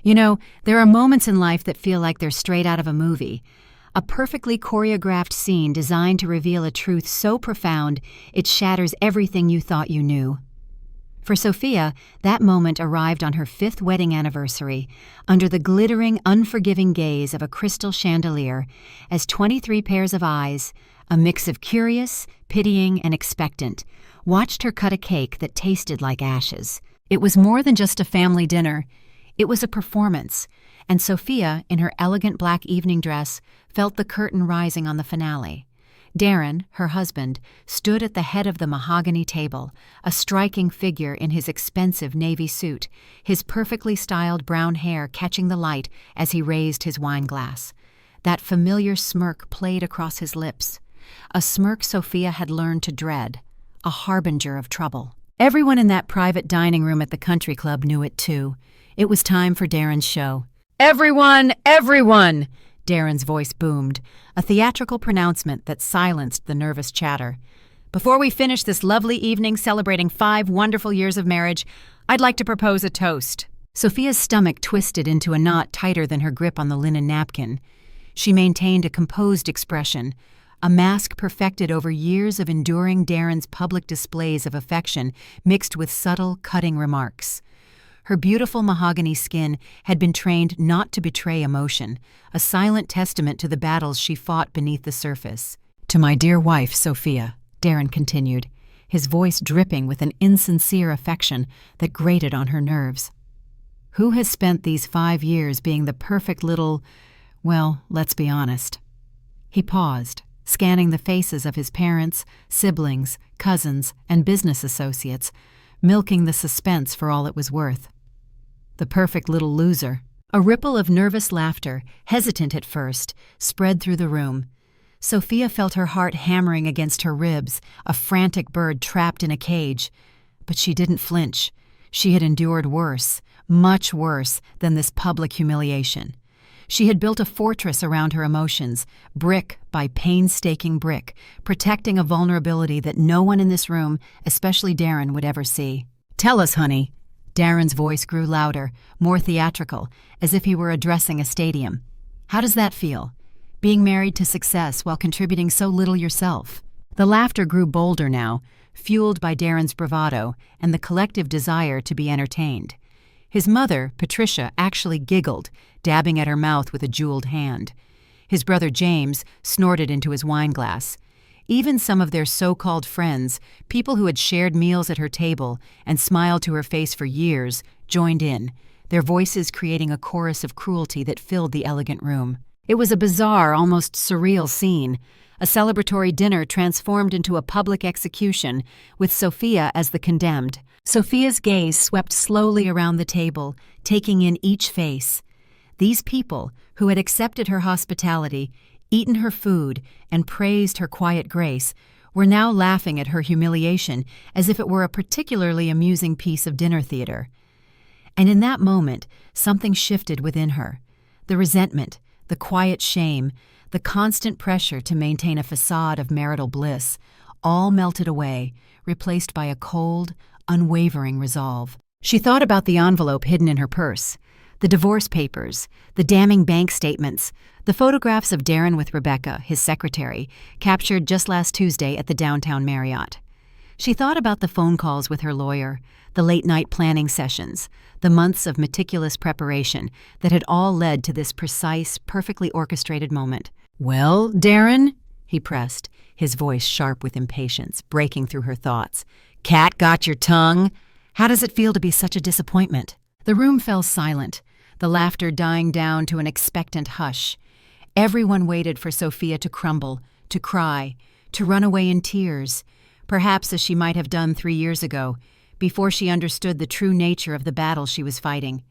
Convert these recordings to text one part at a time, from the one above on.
You know, there are moments in life that feel like they're straight out of a movie. A perfectly choreographed scene designed to reveal a truth so profound it shatters everything you thought you knew. For Sophia, that moment arrived on her 5th wedding anniversary, under the glittering, unforgiving gaze of a crystal chandelier, as 23 pairs of eyes, a mix of curious, pitying, and expectant, watched her cut a cake that tasted like ashes. It was more than just a family dinner. It was a performance, and Sophia, in her elegant black evening dress, felt the curtain rising on the finale. Darren, her husband, stood at the head of the mahogany table, a striking figure in his expensive navy suit, his perfectly styled brown hair catching the light as he raised his wine glass. That familiar smirk played across his lips, a smirk Sophia had learned to dread, a harbinger of trouble. Everyone in that private dining room at the country club knew it too. It was time for Darren's show. "Everyone! Everyone!" Darren's voice boomed, a theatrical pronouncement that silenced the nervous chatter. "Before we finish this lovely evening celebrating 5 wonderful years of marriage, I'd like to propose a toast." Sophia's stomach twisted into a knot tighter than her grip on the linen napkin. She maintained a composed expression, a mask perfected over years of enduring Darren's public displays of affection mixed with subtle, cutting remarks. Her beautiful mahogany skin had been trained not to betray emotion, a silent testament to the battles she fought beneath the surface. "To my dear wife, Sophia," Darren continued, his voice dripping with an insincere affection that grated on her nerves. "Who has spent these 5 years being the perfect little, well, let's be honest." He paused, scanning the faces of his parents, siblings, cousins, and business associates, milking the suspense for all it was worth. "The perfect little loser." A ripple of nervous laughter, hesitant at first, spread through the room. Sophia felt her heart hammering against her ribs, a frantic bird trapped in a cage. But she didn't flinch. She had endured worse, much worse, than this public humiliation. She had built a fortress around her emotions, brick by painstaking brick, protecting a vulnerability that no one in this room, especially Darren, would ever see. "Tell us, honey." Darren's voice grew louder, more theatrical, as if he were addressing a stadium. "How does that feel? Being married to success while contributing so little yourself?" The laughter grew bolder now, fueled by Darren's bravado and the collective desire to be entertained. His mother, Patricia, actually giggled, dabbing at her mouth with a jeweled hand. His brother James snorted into his wine glass. Even some of their so-called friends, people who had shared meals at her table and smiled to her face for years, joined in, their voices creating a chorus of cruelty that filled the elegant room. It was a bizarre, almost surreal scene, a celebratory dinner transformed into a public execution, with Sophia as the condemned. Sophia's gaze swept slowly around the table, taking in each face. These people, who had accepted her hospitality, eaten her food, and praised her quiet grace, were now laughing at her humiliation as if it were a particularly amusing piece of dinner theater. And in that moment, something shifted within her. The resentment, the quiet shame, the constant pressure to maintain a facade of marital bliss, all melted away, replaced by a cold, unwavering resolve. She thought about the envelope hidden in her purse, the divorce papers, the damning bank statements, the photographs of Darren with Rebecca, his secretary, captured just last Tuesday at the downtown Marriott. She thought about the phone calls with her lawyer, the late-night planning sessions, the months of meticulous preparation that had all led to this precise, perfectly orchestrated moment. "Well, Darren?" he pressed, his voice sharp with impatience, breaking through her thoughts. "Cat got your tongue? How does it feel to be such a disappointment?" The room fell silent, the laughter dying down to an expectant hush. Everyone waited for Sophia to crumble, to cry, to run away in tears, perhaps as she might have done 3 years ago, before she understood the true nature of the battle she was fighting.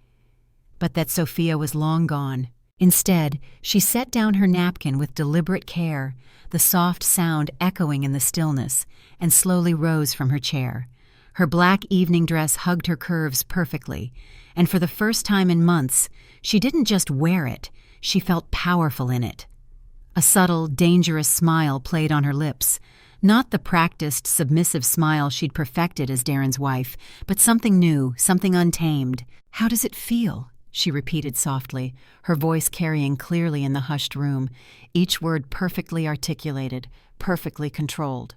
But that Sophia was long gone. Instead, she set down her napkin with deliberate care, the soft sound echoing in the stillness, and slowly rose from her chair. Her black evening dress hugged her curves perfectly, and for the first time in months, she didn't just wear it, she felt powerful in it. A subtle, dangerous smile played on her lips, not the practiced, submissive smile she'd perfected as Darren's wife, but something new, something untamed. "How does it feel?" she repeated softly, her voice carrying clearly in the hushed room, each word perfectly articulated, perfectly controlled.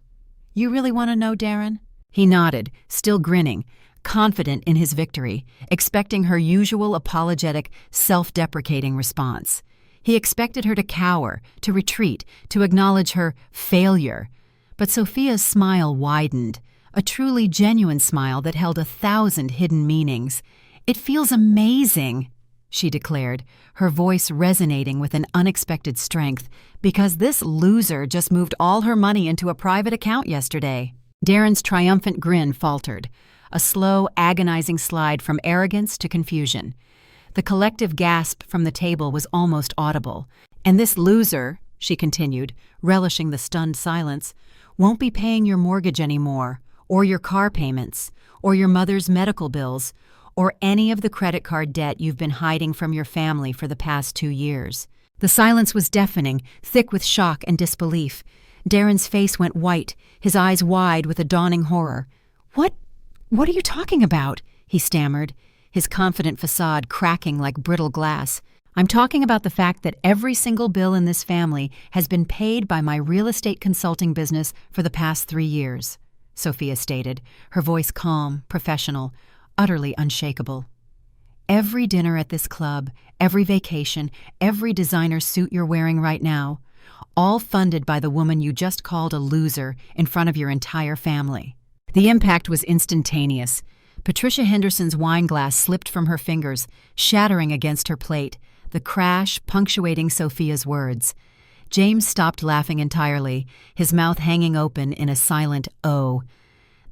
"You really want to know, Darren?" He nodded, still grinning, confident in his victory, expecting her usual apologetic, self-deprecating response. He expected her to cower, to retreat, to acknowledge her failure. But Sophia's smile widened, a truly genuine smile that held 1,000 hidden meanings. "It feels amazing," she declared, her voice resonating with an unexpected strength, "because this loser just moved all her money into a private account yesterday." Darren's triumphant grin faltered, a slow, agonizing slide from arrogance to confusion. The collective gasp from the table was almost audible. "And this loser," she continued, relishing the stunned silence, "won't be paying your mortgage anymore, or your car payments, or your mother's medical bills, or any of the credit card debt you've been hiding from your family for the past 2 years." The silence was deafening, thick with shock and disbelief. Darren's face went white, his eyes wide with a dawning horror. What are you talking about?" he stammered, his confident facade cracking like brittle glass. "I'm talking about the fact that every single bill in this family has been paid by my real estate consulting business for the past 3 years, Sophia stated, her voice calm, professional, utterly unshakable. "Every dinner at this club, every vacation, every designer suit you're wearing right now, all funded by the woman you just called a loser in front of your entire family." The impact was instantaneous. Patricia Henderson's wine glass slipped from her fingers, shattering against her plate, the crash punctuating Sophia's words. James stopped laughing entirely, his mouth hanging open in a silent "oh."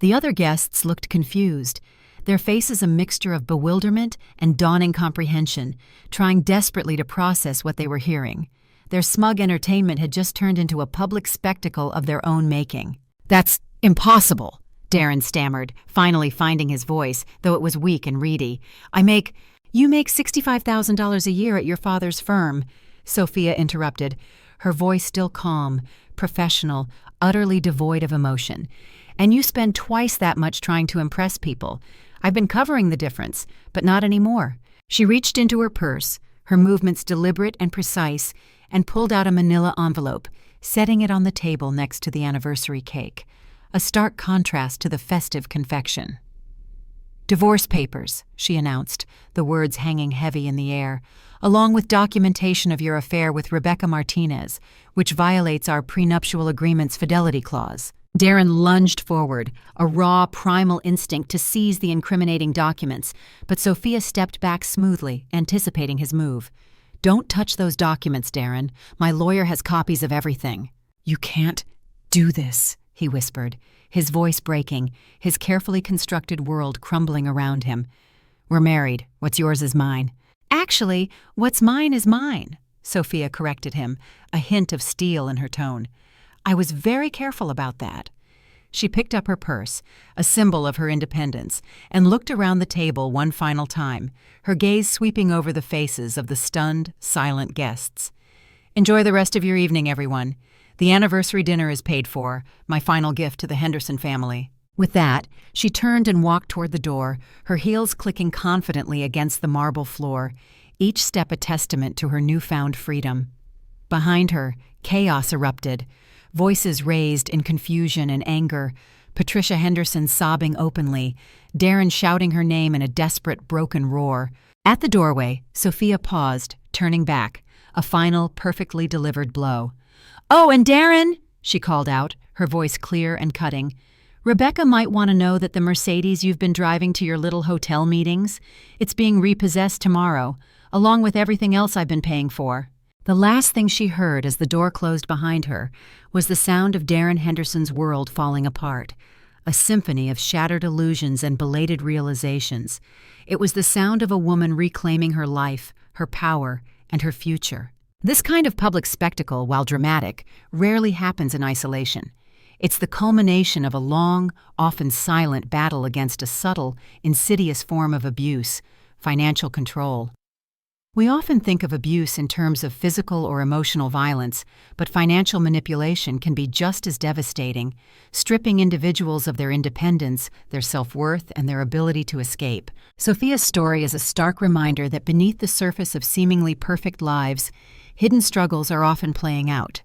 The other guests looked confused, their faces a mixture of bewilderment and dawning comprehension, trying desperately to process what they were hearing. Their smug entertainment had just turned into a public spectacle of their own making. "That's impossible," Darren stammered, finally finding his voice, though it was weak and reedy. "You make $65,000 a year at your father's firm," Sophia interrupted, her voice still calm, professional, utterly devoid of emotion. "And you spend twice that much trying to impress people. I've been covering the difference, but not anymore." She reached into her purse, her movements deliberate and precise, and pulled out a manila envelope, setting it on the table next to the anniversary cake, a stark contrast to the festive confection. "Divorce papers," she announced, the words hanging heavy in the air, "along with documentation of your affair with Rebecca Martinez, which violates our prenuptial agreement's fidelity clause." Darren lunged forward, a raw, primal instinct to seize the incriminating documents, but Sophia stepped back smoothly, anticipating his move. "Don't touch those documents, Darren. My lawyer has copies of everything." "You can't do this," he whispered, his voice breaking, his carefully constructed world crumbling around him. "We're married. What's yours is mine." "Actually, what's mine is mine," Sophia corrected him, a hint of steel in her tone. "I was very careful about that." She picked up her purse, a symbol of her independence, and looked around the table one final time, her gaze sweeping over the faces of the stunned, silent guests. "Enjoy the rest of your evening, everyone. The anniversary dinner is paid for, my final gift to the Henderson family." With that, she turned and walked toward the door, her heels clicking confidently against the marble floor, each step a testament to her newfound freedom. Behind her, chaos erupted, voices raised in confusion and anger, Patricia Henderson sobbing openly, Darren shouting her name in a desperate, broken roar. At the doorway, Sophia paused, turning back, a final, perfectly delivered blow. "Oh, and Darren," she called out, her voice clear and cutting, "Rebecca might want to know that the Mercedes you've been driving to your little hotel meetings, it's being repossessed tomorrow, along with everything else I've been paying for." The last thing she heard as the door closed behind her was the sound of Darren Henderson's world falling apart, a symphony of shattered illusions and belated realizations. It was the sound of a woman reclaiming her life, her power, and her future. This kind of public spectacle, while dramatic, rarely happens in isolation. It's the culmination of a long, often silent battle against a subtle, insidious form of abuse, financial control. We often think of abuse in terms of physical or emotional violence, but financial manipulation can be just as devastating, stripping individuals of their independence, their self-worth, and their ability to escape. Sophia's story is a stark reminder that beneath the surface of seemingly perfect lives, hidden struggles are often playing out.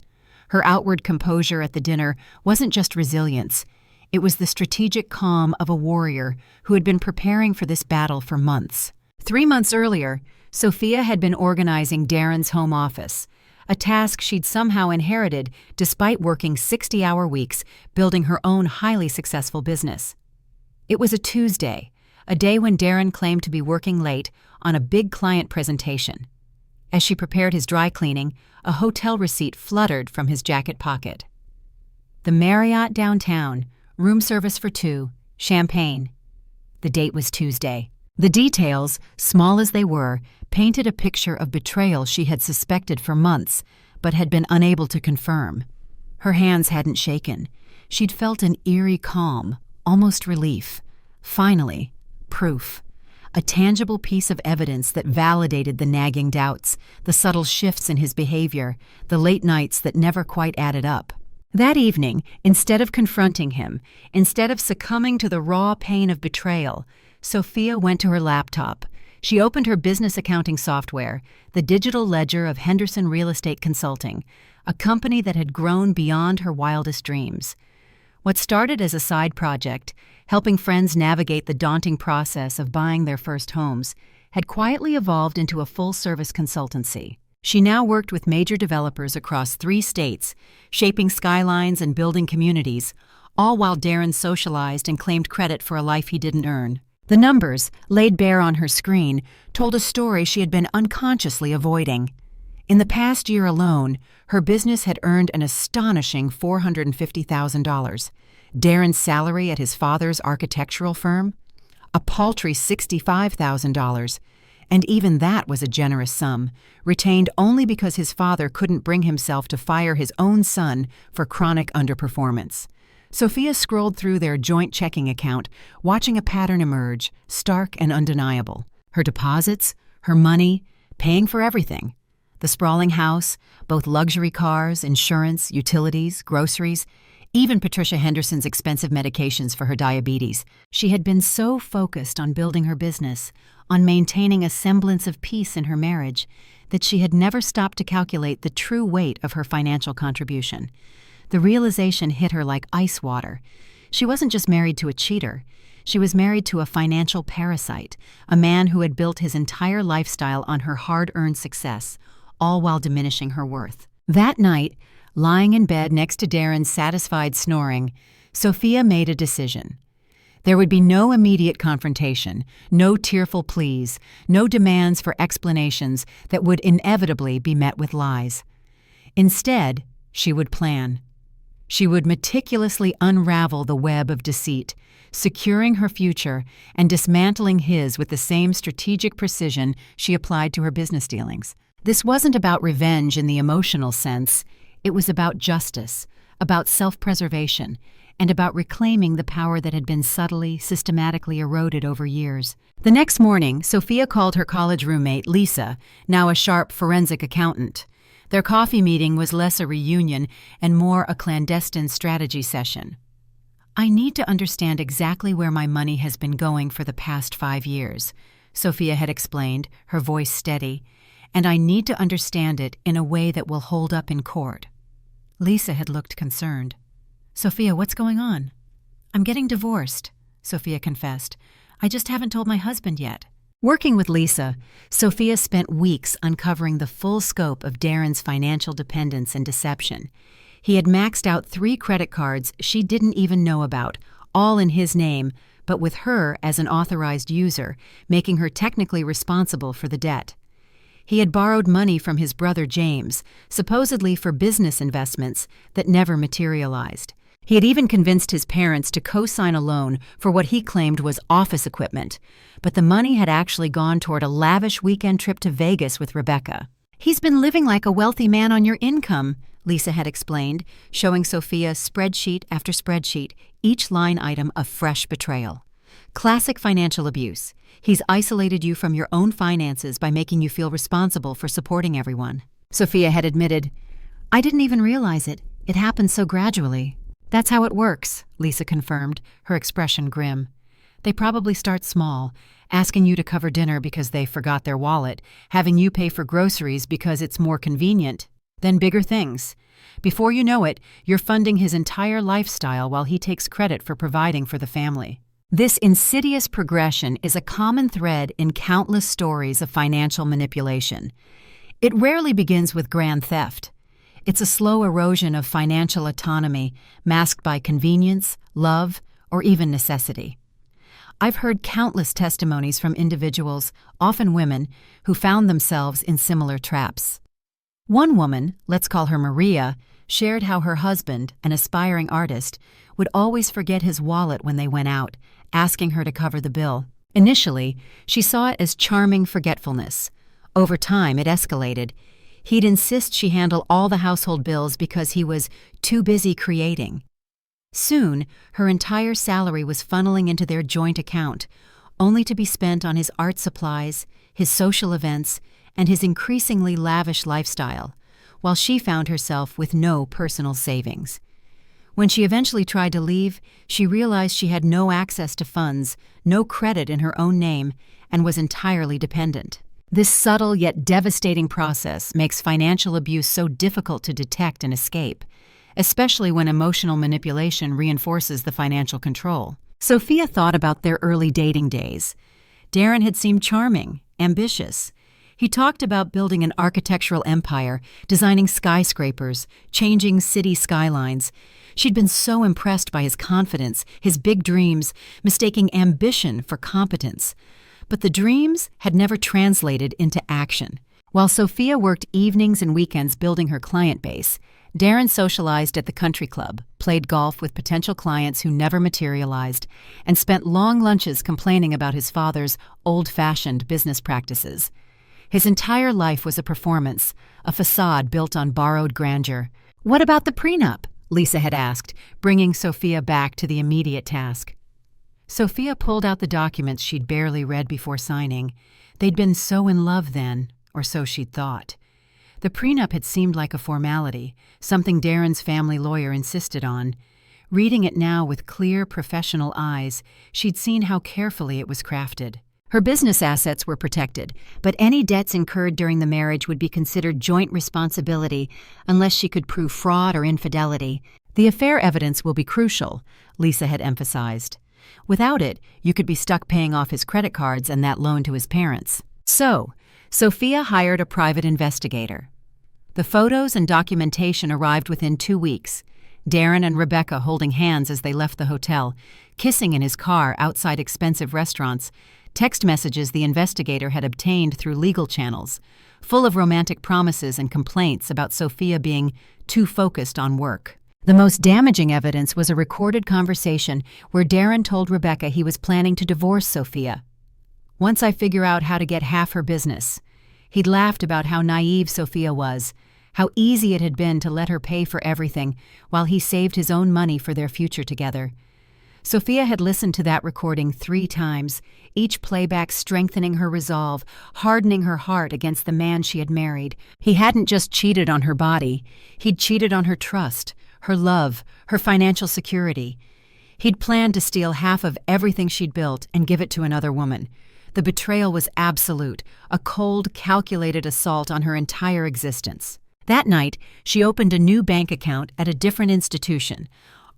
Her outward composure at the dinner wasn't just resilience. It was the strategic calm of a warrior who had been preparing for this battle for months. 3 months earlier, Sophia had been organizing Darren's home office, a task she'd somehow inherited despite working 60-hour weeks building her own highly successful business. It was a Tuesday, a day when Darren claimed to be working late on a big client presentation. As she prepared his dry cleaning, a hotel receipt fluttered from his jacket pocket. The Marriott downtown, room service for 2, champagne. The date was Tuesday. The details, small as they were, painted a picture of betrayal she had suspected for months, but had been unable to confirm. Her hands hadn't shaken. She'd felt an eerie calm, almost relief. Finally, proof. A tangible piece of evidence that validated the nagging doubts, the subtle shifts in his behavior, the late nights that never quite added up. That evening, instead of confronting him, instead of succumbing to the raw pain of betrayal, Sophia went to her laptop. She opened her business accounting software, the digital ledger of Henderson Real Estate Consulting, a company that had grown beyond her wildest dreams. What started as a side project, helping friends navigate the daunting process of buying their first homes, had quietly evolved into a full-service consultancy. She now worked with major developers across 3 states, shaping skylines and building communities, all while Darren socialized and claimed credit for a life he didn't earn. The numbers, laid bare on her screen, told a story she had been unconsciously avoiding. In the past year alone, her business had earned an astonishing $450,000. Darren's salary at his father's architectural firm? A paltry $65,000. And even that was a generous sum, retained only because his father couldn't bring himself to fire his own son for chronic underperformance. Sophia scrolled through their joint checking account, watching a pattern emerge, stark and undeniable. Her deposits, her money, paying for everything. The sprawling house, both luxury cars, insurance, utilities, groceries, even Patricia Henderson's expensive medications for her diabetes. She had been so focused on building her business, on maintaining a semblance of peace in her marriage, that she had never stopped to calculate the true weight of her financial contribution. The realization hit her like ice water. She wasn't just married to a cheater. She was married to a financial parasite, a man who had built his entire lifestyle on her hard-earned success, all while diminishing her worth. That night, lying in bed next to Darren's satisfied snoring, Sophia made a decision. There would be no immediate confrontation, no tearful pleas, no demands for explanations that would inevitably be met with lies. Instead, she would plan. She would meticulously unravel the web of deceit, securing her future and dismantling his with the same strategic precision she applied to her business dealings. This wasn't about revenge in the emotional sense. It was about justice, about self-preservation, and about reclaiming the power that had been subtly, systematically eroded over years. The next morning, Sophia called her college roommate, Lisa, now a sharp forensic accountant. Their coffee meeting was less a reunion and more a clandestine strategy session. "I need to understand exactly where my money has been going for the past 5 years," Sophia had explained, her voice steady, "and I need to understand it in a way that will hold up in court." Lisa had looked concerned. "Sophia, what's going on?" "I'm getting divorced," Sophia confessed. "I just haven't told my husband yet." Working with Lisa, Sophia spent weeks uncovering the full scope of Darren's financial dependence and deception. He had maxed out 3 credit cards she didn't even know about, all in his name, but with her as an authorized user, making her technically responsible for the debt. He had borrowed money from his brother James, supposedly for business investments that never materialized. He had even convinced his parents to co-sign a loan for what he claimed was office equipment, but the money had actually gone toward a lavish weekend trip to Vegas with Rebecca. "He's been living like a wealthy man on your income," Lisa had explained, showing Sophia spreadsheet after spreadsheet, each line item a fresh betrayal. Classic financial abuse. He's isolated you from your own finances by making you feel responsible for supporting everyone. Sophia had admitted, "I didn't even realize it. It happened so gradually." "That's how it works," Lisa confirmed, her expression grim. "They probably start small, asking you to cover dinner because they forgot their wallet, having you pay for groceries because it's more convenient, then bigger things. Before you know it, you're funding his entire lifestyle while he takes credit for providing for the family." This insidious progression is a common thread in countless stories of financial manipulation. It rarely begins with grand theft. It's a slow erosion of financial autonomy, masked by convenience, love, or even necessity. I've heard countless testimonies from individuals, often women, who found themselves in similar traps. One woman, let's call her Maria, shared how her husband, an aspiring artist, would always forget his wallet when they went out, asking her to cover the bill. Initially, she saw it as charming forgetfulness. Over time, it escalated. He'd insist she handle all the household bills because he was too busy creating. Soon, her entire salary was funneling into their joint account, only to be spent on his art supplies, his social events, and his increasingly lavish lifestyle, while she found herself with no personal savings. When she eventually tried to leave, she realized she had no access to funds, no credit in her own name, and was entirely dependent. This subtle yet devastating process makes financial abuse so difficult to detect and escape, especially when emotional manipulation reinforces the financial control. Sophia thought about their early dating days. Darren had seemed charming, ambitious. He talked about building an architectural empire, designing skyscrapers, changing city skylines. She'd been so impressed by his confidence, his big dreams, mistaking ambition for competence. But the dreams had never translated into action. While Sophia worked evenings and weekends building her client base, Darren socialized at the country club, played golf with potential clients who never materialized, and spent long lunches complaining about his father's old-fashioned business practices. His entire life was a performance, a facade built on borrowed grandeur. "What about the prenup?" Lisa had asked, bringing Sophia back to the immediate task. Sophia pulled out the documents she'd barely read before signing. They'd been so in love then, or so she'd thought. The prenup had seemed like a formality, something Darren's family lawyer insisted on. Reading it now with clear, professional eyes, she'd seen how carefully it was crafted. Her business assets were protected, but any debts incurred during the marriage would be considered joint responsibility unless she could prove fraud or infidelity. "The affair evidence will be crucial," Lisa had emphasized. "Without it, you could be stuck paying off his credit cards and that loan to his parents." So, Sophia hired a private investigator. The photos and documentation arrived within 2 weeks. Darren and Rebecca holding hands as they left the hotel, kissing in his car outside expensive restaurants, text messages the investigator had obtained through legal channels, full of romantic promises and complaints about Sophia being too focused on work. The most damaging evidence was a recorded conversation where Darren told Rebecca he was planning to divorce Sophia. "Once I figure out how to get half her business." He'd laughed about how naive Sophia was, how easy it had been to let her pay for everything while he saved his own money for their future together. Sophia had listened to that recording 3 times, each playback strengthening her resolve, hardening her heart against the man she had married. He hadn't just cheated on her body, he'd cheated on her trust, her love, her financial security. He'd planned to steal half of everything she'd built and give it to another woman. The betrayal was absolute, a cold, calculated assault on her entire existence. That night, she opened a new bank account at a different institution.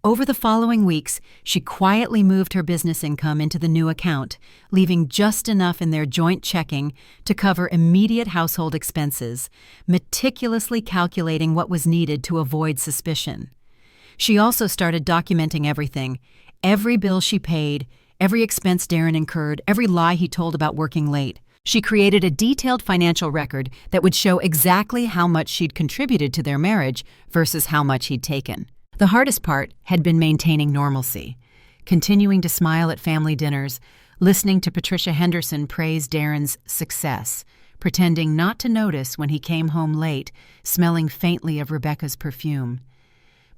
Over the following weeks, she quietly moved her business income into the new account, leaving just enough in their joint checking to cover immediate household expenses, meticulously calculating what was needed to avoid suspicion. She also started documenting every bill she paid, every expense Darren incurred, every lie he told about working late. She created a detailed financial record that would show exactly how much she'd contributed to their marriage versus how much he'd taken. The hardest part had been maintaining normalcy, continuing to smile at family dinners, listening to Patricia Henderson praise Darren's success, pretending not to notice when he came home late, smelling faintly of Rebecca's perfume.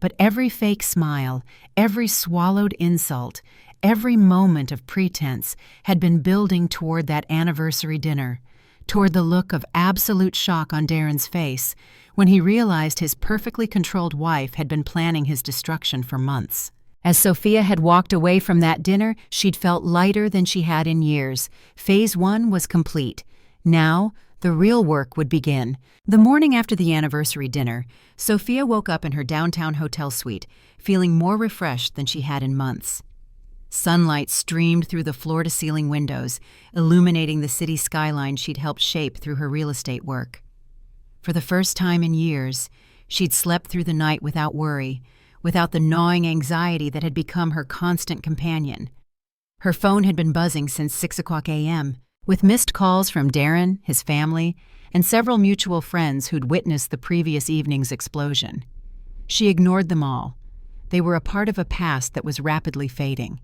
But every fake smile, every swallowed insult, Every moment of pretense had been building toward that anniversary dinner, toward the look of absolute shock on Darren's face when he realized his perfectly controlled wife had been planning his destruction for months. As Sophia had walked away from that dinner, she'd felt lighter than she had in years. Phase 1 was complete. Now, the real work would begin. The morning after the anniversary dinner, Sophia woke up in her downtown hotel suite, feeling more refreshed than she had in months. Sunlight streamed through the floor-to-ceiling windows, illuminating the city skyline she'd helped shape through her real estate work. For the first time in years, she'd slept through the night without worry, without the gnawing anxiety that had become her constant companion. Her phone had been buzzing since 6:00 a.m., with missed calls from Darren, his family, and several mutual friends who'd witnessed the previous evening's explosion. She ignored them all. They were a part of a past that was rapidly fading.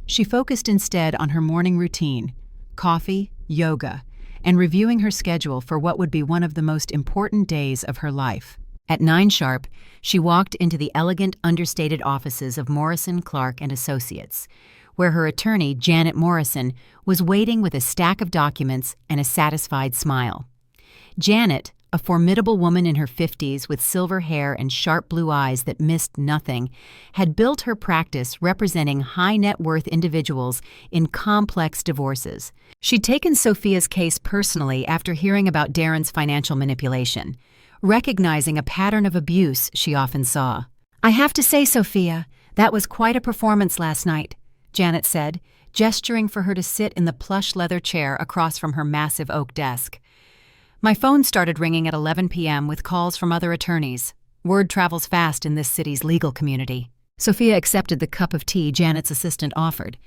She focused instead on her morning routine, coffee, yoga, and reviewing her schedule for what would be one of the most important days of her life. At 9 sharp, she walked into the elegant, understated offices of Morrison, Clark & Associates, where her attorney, Janet Morrison, was waiting with a stack of documents and a satisfied smile. Janet, a formidable woman in her 50s with silver hair and sharp blue eyes that missed nothing, had built her practice representing high-net-worth individuals in complex divorces. She'd taken Sophia's case personally after hearing about Darren's financial manipulation, recognizing a pattern of abuse she often saw. "I have to say, Sophia, that was quite a performance last night," Janet said, gesturing for her to sit in the plush leather chair across from her massive oak desk. "My phone started ringing at 11 p.m. with calls from other attorneys. Word travels fast in this city's legal community." Sophia accepted the cup of tea Janet's assistant offered.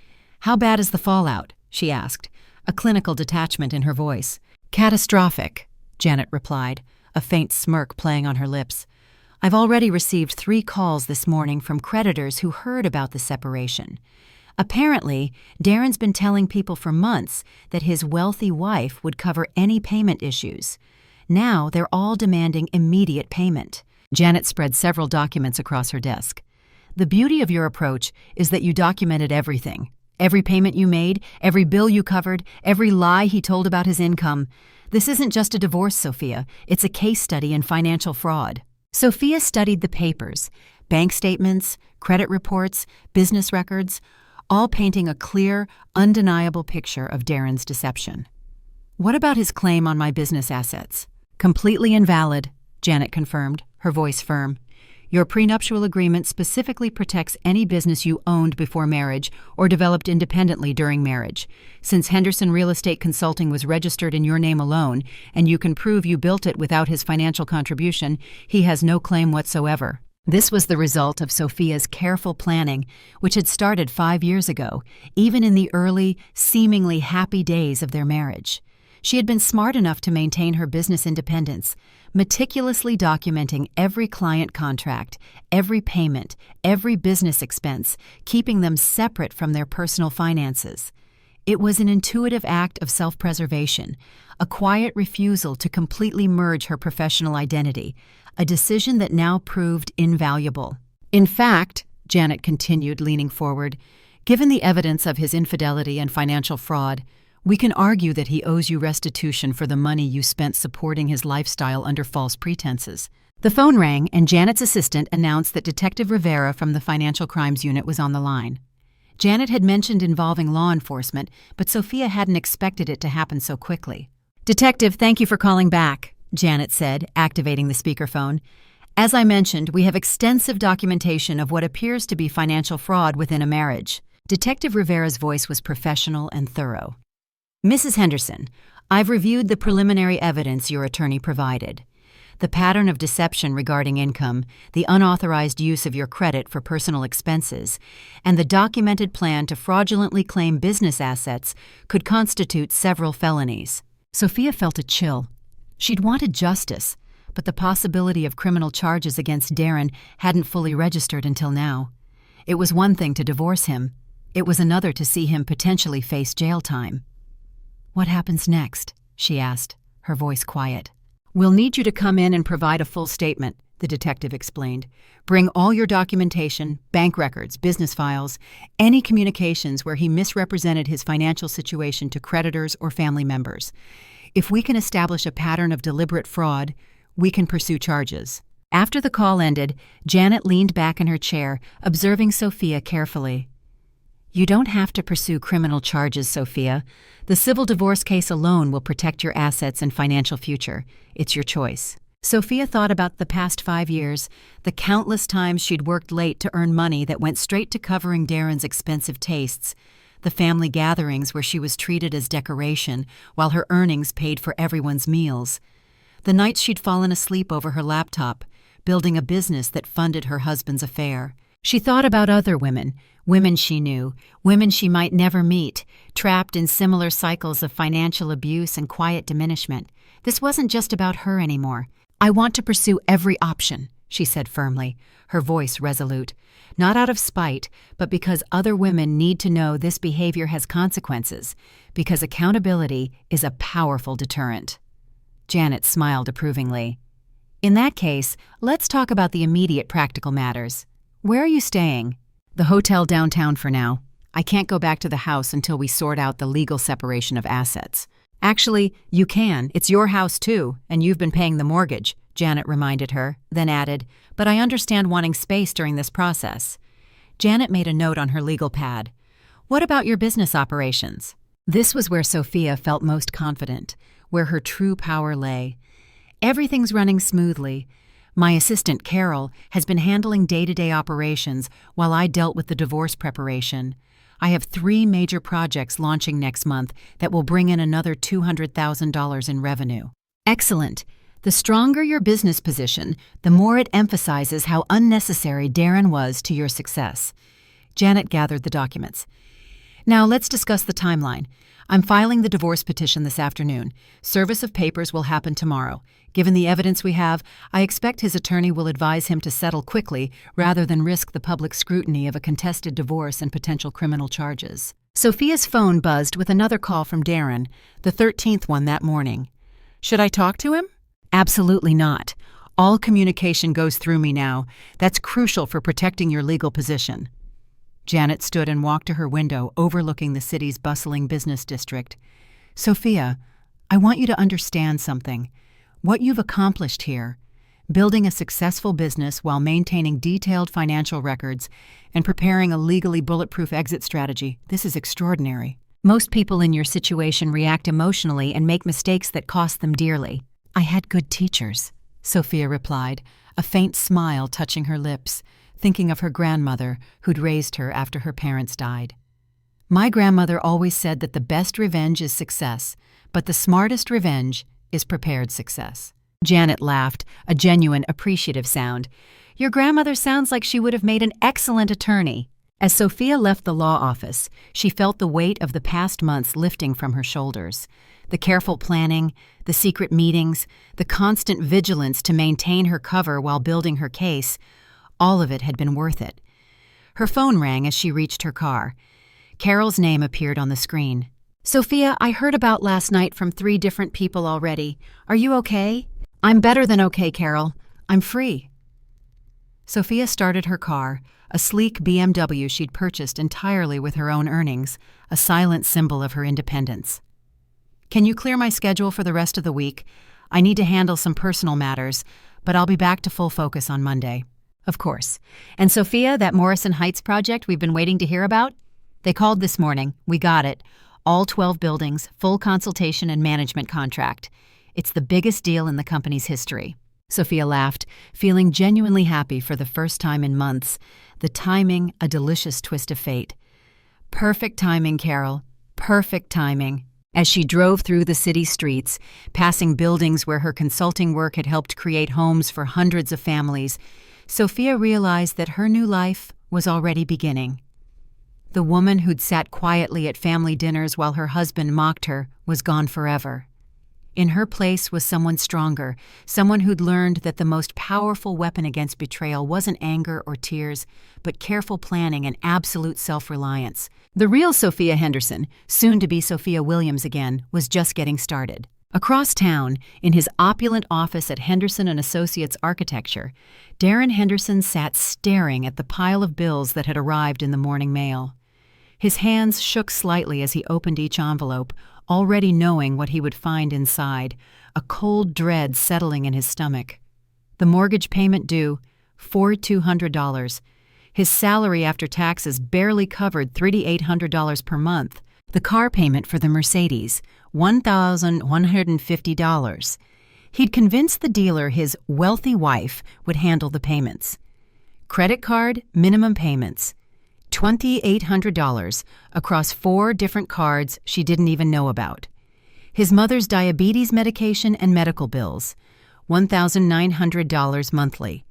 "How bad is the fallout?" she asked, a clinical detachment in her voice. "Catastrophic," Janet replied, a faint smirk playing on her lips. "I've already received 3 calls this morning from creditors who heard about the separation. Apparently, Darren's been telling people for months that his wealthy wife would cover any payment issues. Now they're all demanding immediate payment." Janet spread several documents across her desk. "The beauty of your approach is that you documented everything. Every payment you made, every bill you covered, every lie he told about his income. This isn't just a divorce, Sophia. It's a case study in financial fraud." Sophia studied the papers, bank statements, credit reports, business records, all painting a clear, undeniable picture of Darren's deception. "What about his claim on my business assets?" "Completely invalid," Janet confirmed, her voice firm. "Your prenuptial agreement specifically protects any business you owned before marriage or developed independently during marriage. Since Henderson Real Estate Consulting was registered in your name alone, and you can prove you built it without his financial contribution, he has no claim whatsoever." This was the result of Sophia's careful planning, which had started 5 years ago, even in the early, seemingly happy days of their marriage. She had been smart enough to maintain her business independence, meticulously documenting every client contract, every payment, every business expense, keeping them separate from their personal finances. It was an intuitive act of self-preservation, a quiet refusal to completely merge her professional identity, a decision that now proved invaluable. "In fact," Janet continued, leaning forward, "given the evidence of his infidelity and financial fraud, we can argue that he owes you restitution for the money you spent supporting his lifestyle under false pretenses." The phone rang, and Janet's assistant announced that Detective Rivera from the Financial Crimes Unit was on the line. Janet had mentioned involving law enforcement, but Sophia hadn't expected it to happen so quickly. "Detective, thank you for calling back," Janet said, activating the speakerphone. "As I mentioned, we have extensive documentation of what appears to be financial fraud within a marriage." Detective Rivera's voice was professional and thorough. "Mrs. Henderson, I've reviewed the preliminary evidence your attorney provided. The pattern of deception regarding income, the unauthorized use of your credit for personal expenses, and the documented plan to fraudulently claim business assets could constitute several felonies." Sophia felt a chill. She'd wanted justice, but the possibility of criminal charges against Darren hadn't fully registered until now. It was one thing to divorce him. It was another to see him potentially face jail time. "What happens next?" she asked, her voice quiet. "We'll need you to come in and provide a full statement," the detective explained. "Bring all your documentation, bank records, business files, any communications where he misrepresented his financial situation to creditors or family members. If we can establish a pattern of deliberate fraud, we can pursue charges." After the call ended, Janet leaned back in her chair, observing Sophia carefully. "You don't have to pursue criminal charges, Sophia. The civil divorce case alone will protect your assets and financial future. It's your choice." Sophia thought about the past 5 years, the countless times she'd worked late to earn money that went straight to covering Darren's expensive tastes, the family gatherings where she was treated as decoration while her earnings paid for everyone's meals, the nights she'd fallen asleep over her laptop, building a business that funded her husband's affair. She thought about other women, women she knew, women she might never meet, trapped in similar cycles of financial abuse and quiet diminishment. This wasn't just about her anymore. "I want to pursue every option," she said firmly, her voice resolute. Not out of spite, but because other women need to know this behavior has consequences, because accountability is a powerful deterrent. Janet smiled approvingly. "In that case, let's talk about the immediate practical matters. Where are you staying?" "The hotel downtown for now. I can't go back to the house until we sort out the legal separation of assets." "Actually, you can. It's your house too, and you've been paying the mortgage," Janet reminded her, then added, "But I understand wanting space during this process." Janet made a note on her legal pad. "What about your business operations?" This was where Sophia felt most confident, where her true power lay. "Everything's running smoothly. My assistant, Carol, has been handling day-to-day operations while I dealt with the divorce preparation. I have 3 major projects launching next month that will bring in another $200,000 in revenue." "Excellent. The stronger your business position, the more it emphasizes how unnecessary Darren was to your success." Janet gathered the documents. "Now let's discuss the timeline. I'm filing the divorce petition this afternoon. Service of papers will happen tomorrow. Given the evidence we have, I expect his attorney will advise him to settle quickly rather than risk the public scrutiny of a contested divorce and potential criminal charges." Sophia's phone buzzed with another call from Darren, the 13th one that morning. "Should I talk to him?" "Absolutely not. All communication goes through me now. That's crucial for protecting your legal position." Janet stood and walked to her window overlooking the city's bustling business district. "Sophia, I want you to understand something. What you've accomplished here, building a successful business while maintaining detailed financial records and preparing a legally bulletproof exit strategy, this is extraordinary. Most people in your situation react emotionally and make mistakes that cost them dearly." "I had good teachers," Sophia replied, a faint smile touching her lips, thinking of her grandmother who'd raised her after her parents died. "My grandmother always said that the best revenge is success, but the smartest revenge is prepared success." Janet laughed, a genuine, appreciative sound. "Your grandmother sounds like she would have made an excellent attorney." As Sophia left the law office, she felt the weight of the past months lifting from her shoulders. The careful planning, the secret meetings, the constant vigilance to maintain her cover while building her case, all of it had been worth it. Her phone rang as she reached her car. Carol's name appeared on the screen. "Sophia, I heard about last night from 3 different people already. Are you okay?" "I'm better than okay, Carol. I'm free." Sophia started her car, a sleek BMW she'd purchased entirely with her own earnings, a silent symbol of her independence. "Can you clear my schedule for the rest of the week? I need to handle some personal matters, but I'll be back to full focus on Monday." "Of course. And Sophia, that Morrison Heights project we've been waiting to hear about? They called this morning. We got it. All 12 buildings, full consultation and management contract. It's the biggest deal in the company's history." Sophia laughed, feeling genuinely happy for the first time in months. The timing, a delicious twist of fate. "Perfect timing, Carol. Perfect timing." As she drove through the city streets, passing buildings where her consulting work had helped create homes for hundreds of families, Sophia realized that her new life was already beginning. The woman who'd sat quietly at family dinners while her husband mocked her was gone forever. In her place was someone stronger, someone who'd learned that the most powerful weapon against betrayal wasn't anger or tears, but careful planning and absolute self-reliance. The real Sophia Henderson, soon to be Sophia Williams again, was just getting started. Across town, in his opulent office at Henderson and Associates Architecture, Darren Henderson sat staring at the pile of bills that had arrived in the morning mail. His hands shook slightly as he opened each envelope, already knowing what he would find inside, a cold dread settling in his stomach. The mortgage payment due, $4,200. His salary after taxes barely covered $3,800 per month. The car payment for the Mercedes, $1,150. He'd convinced the dealer his wealthy wife would handle the payments. Credit card minimum payments, $2,800 across 4 different cards she didn't even know about. His mother's diabetes medication and medical bills, $1,900 monthly.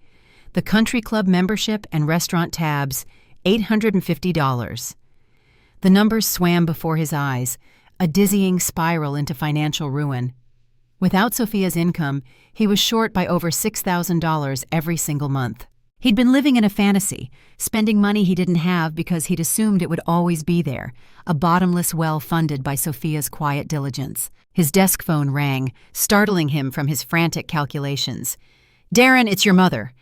The country club membership and restaurant tabs, $850. The numbers swam before his eyes, a dizzying spiral into financial ruin. Without Sophia's income, he was short by over $6,000 every single month. He'd been living in a fantasy, spending money he didn't have because he'd assumed it would always be there, a bottomless well funded by Sophia's quiet diligence. His desk phone rang, startling him from his frantic calculations. "Darren, it's your mother."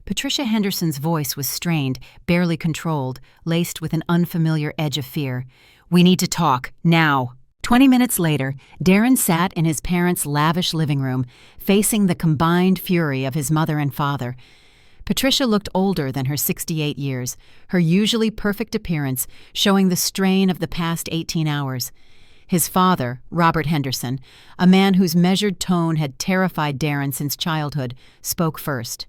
Patricia Henderson's voice was strained, barely controlled, laced with an unfamiliar edge of fear. "We need to talk, now." 20 minutes later, Darren sat in his parents' lavish living room, facing the combined fury of his mother and father. Patricia looked older than her 68 years, her usually perfect appearance showing the strain of the past 18 hours. His father, Robert Henderson, a man whose measured tone had terrified Darren since childhood, spoke first.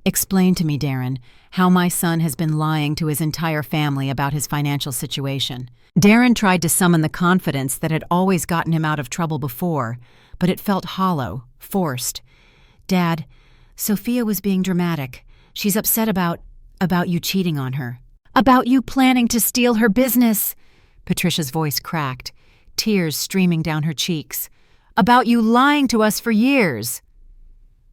"Explain to me, Darren, how my son has been lying to his entire family about his financial situation." Darren tried to summon the confidence that had always gotten him out of trouble before, but it felt hollow, forced. "Dad, Sophia was being dramatic. She's upset about you cheating on her." "About you planning to steal her business." Patricia's voice cracked, tears streaming down her cheeks. "About you lying to us for years."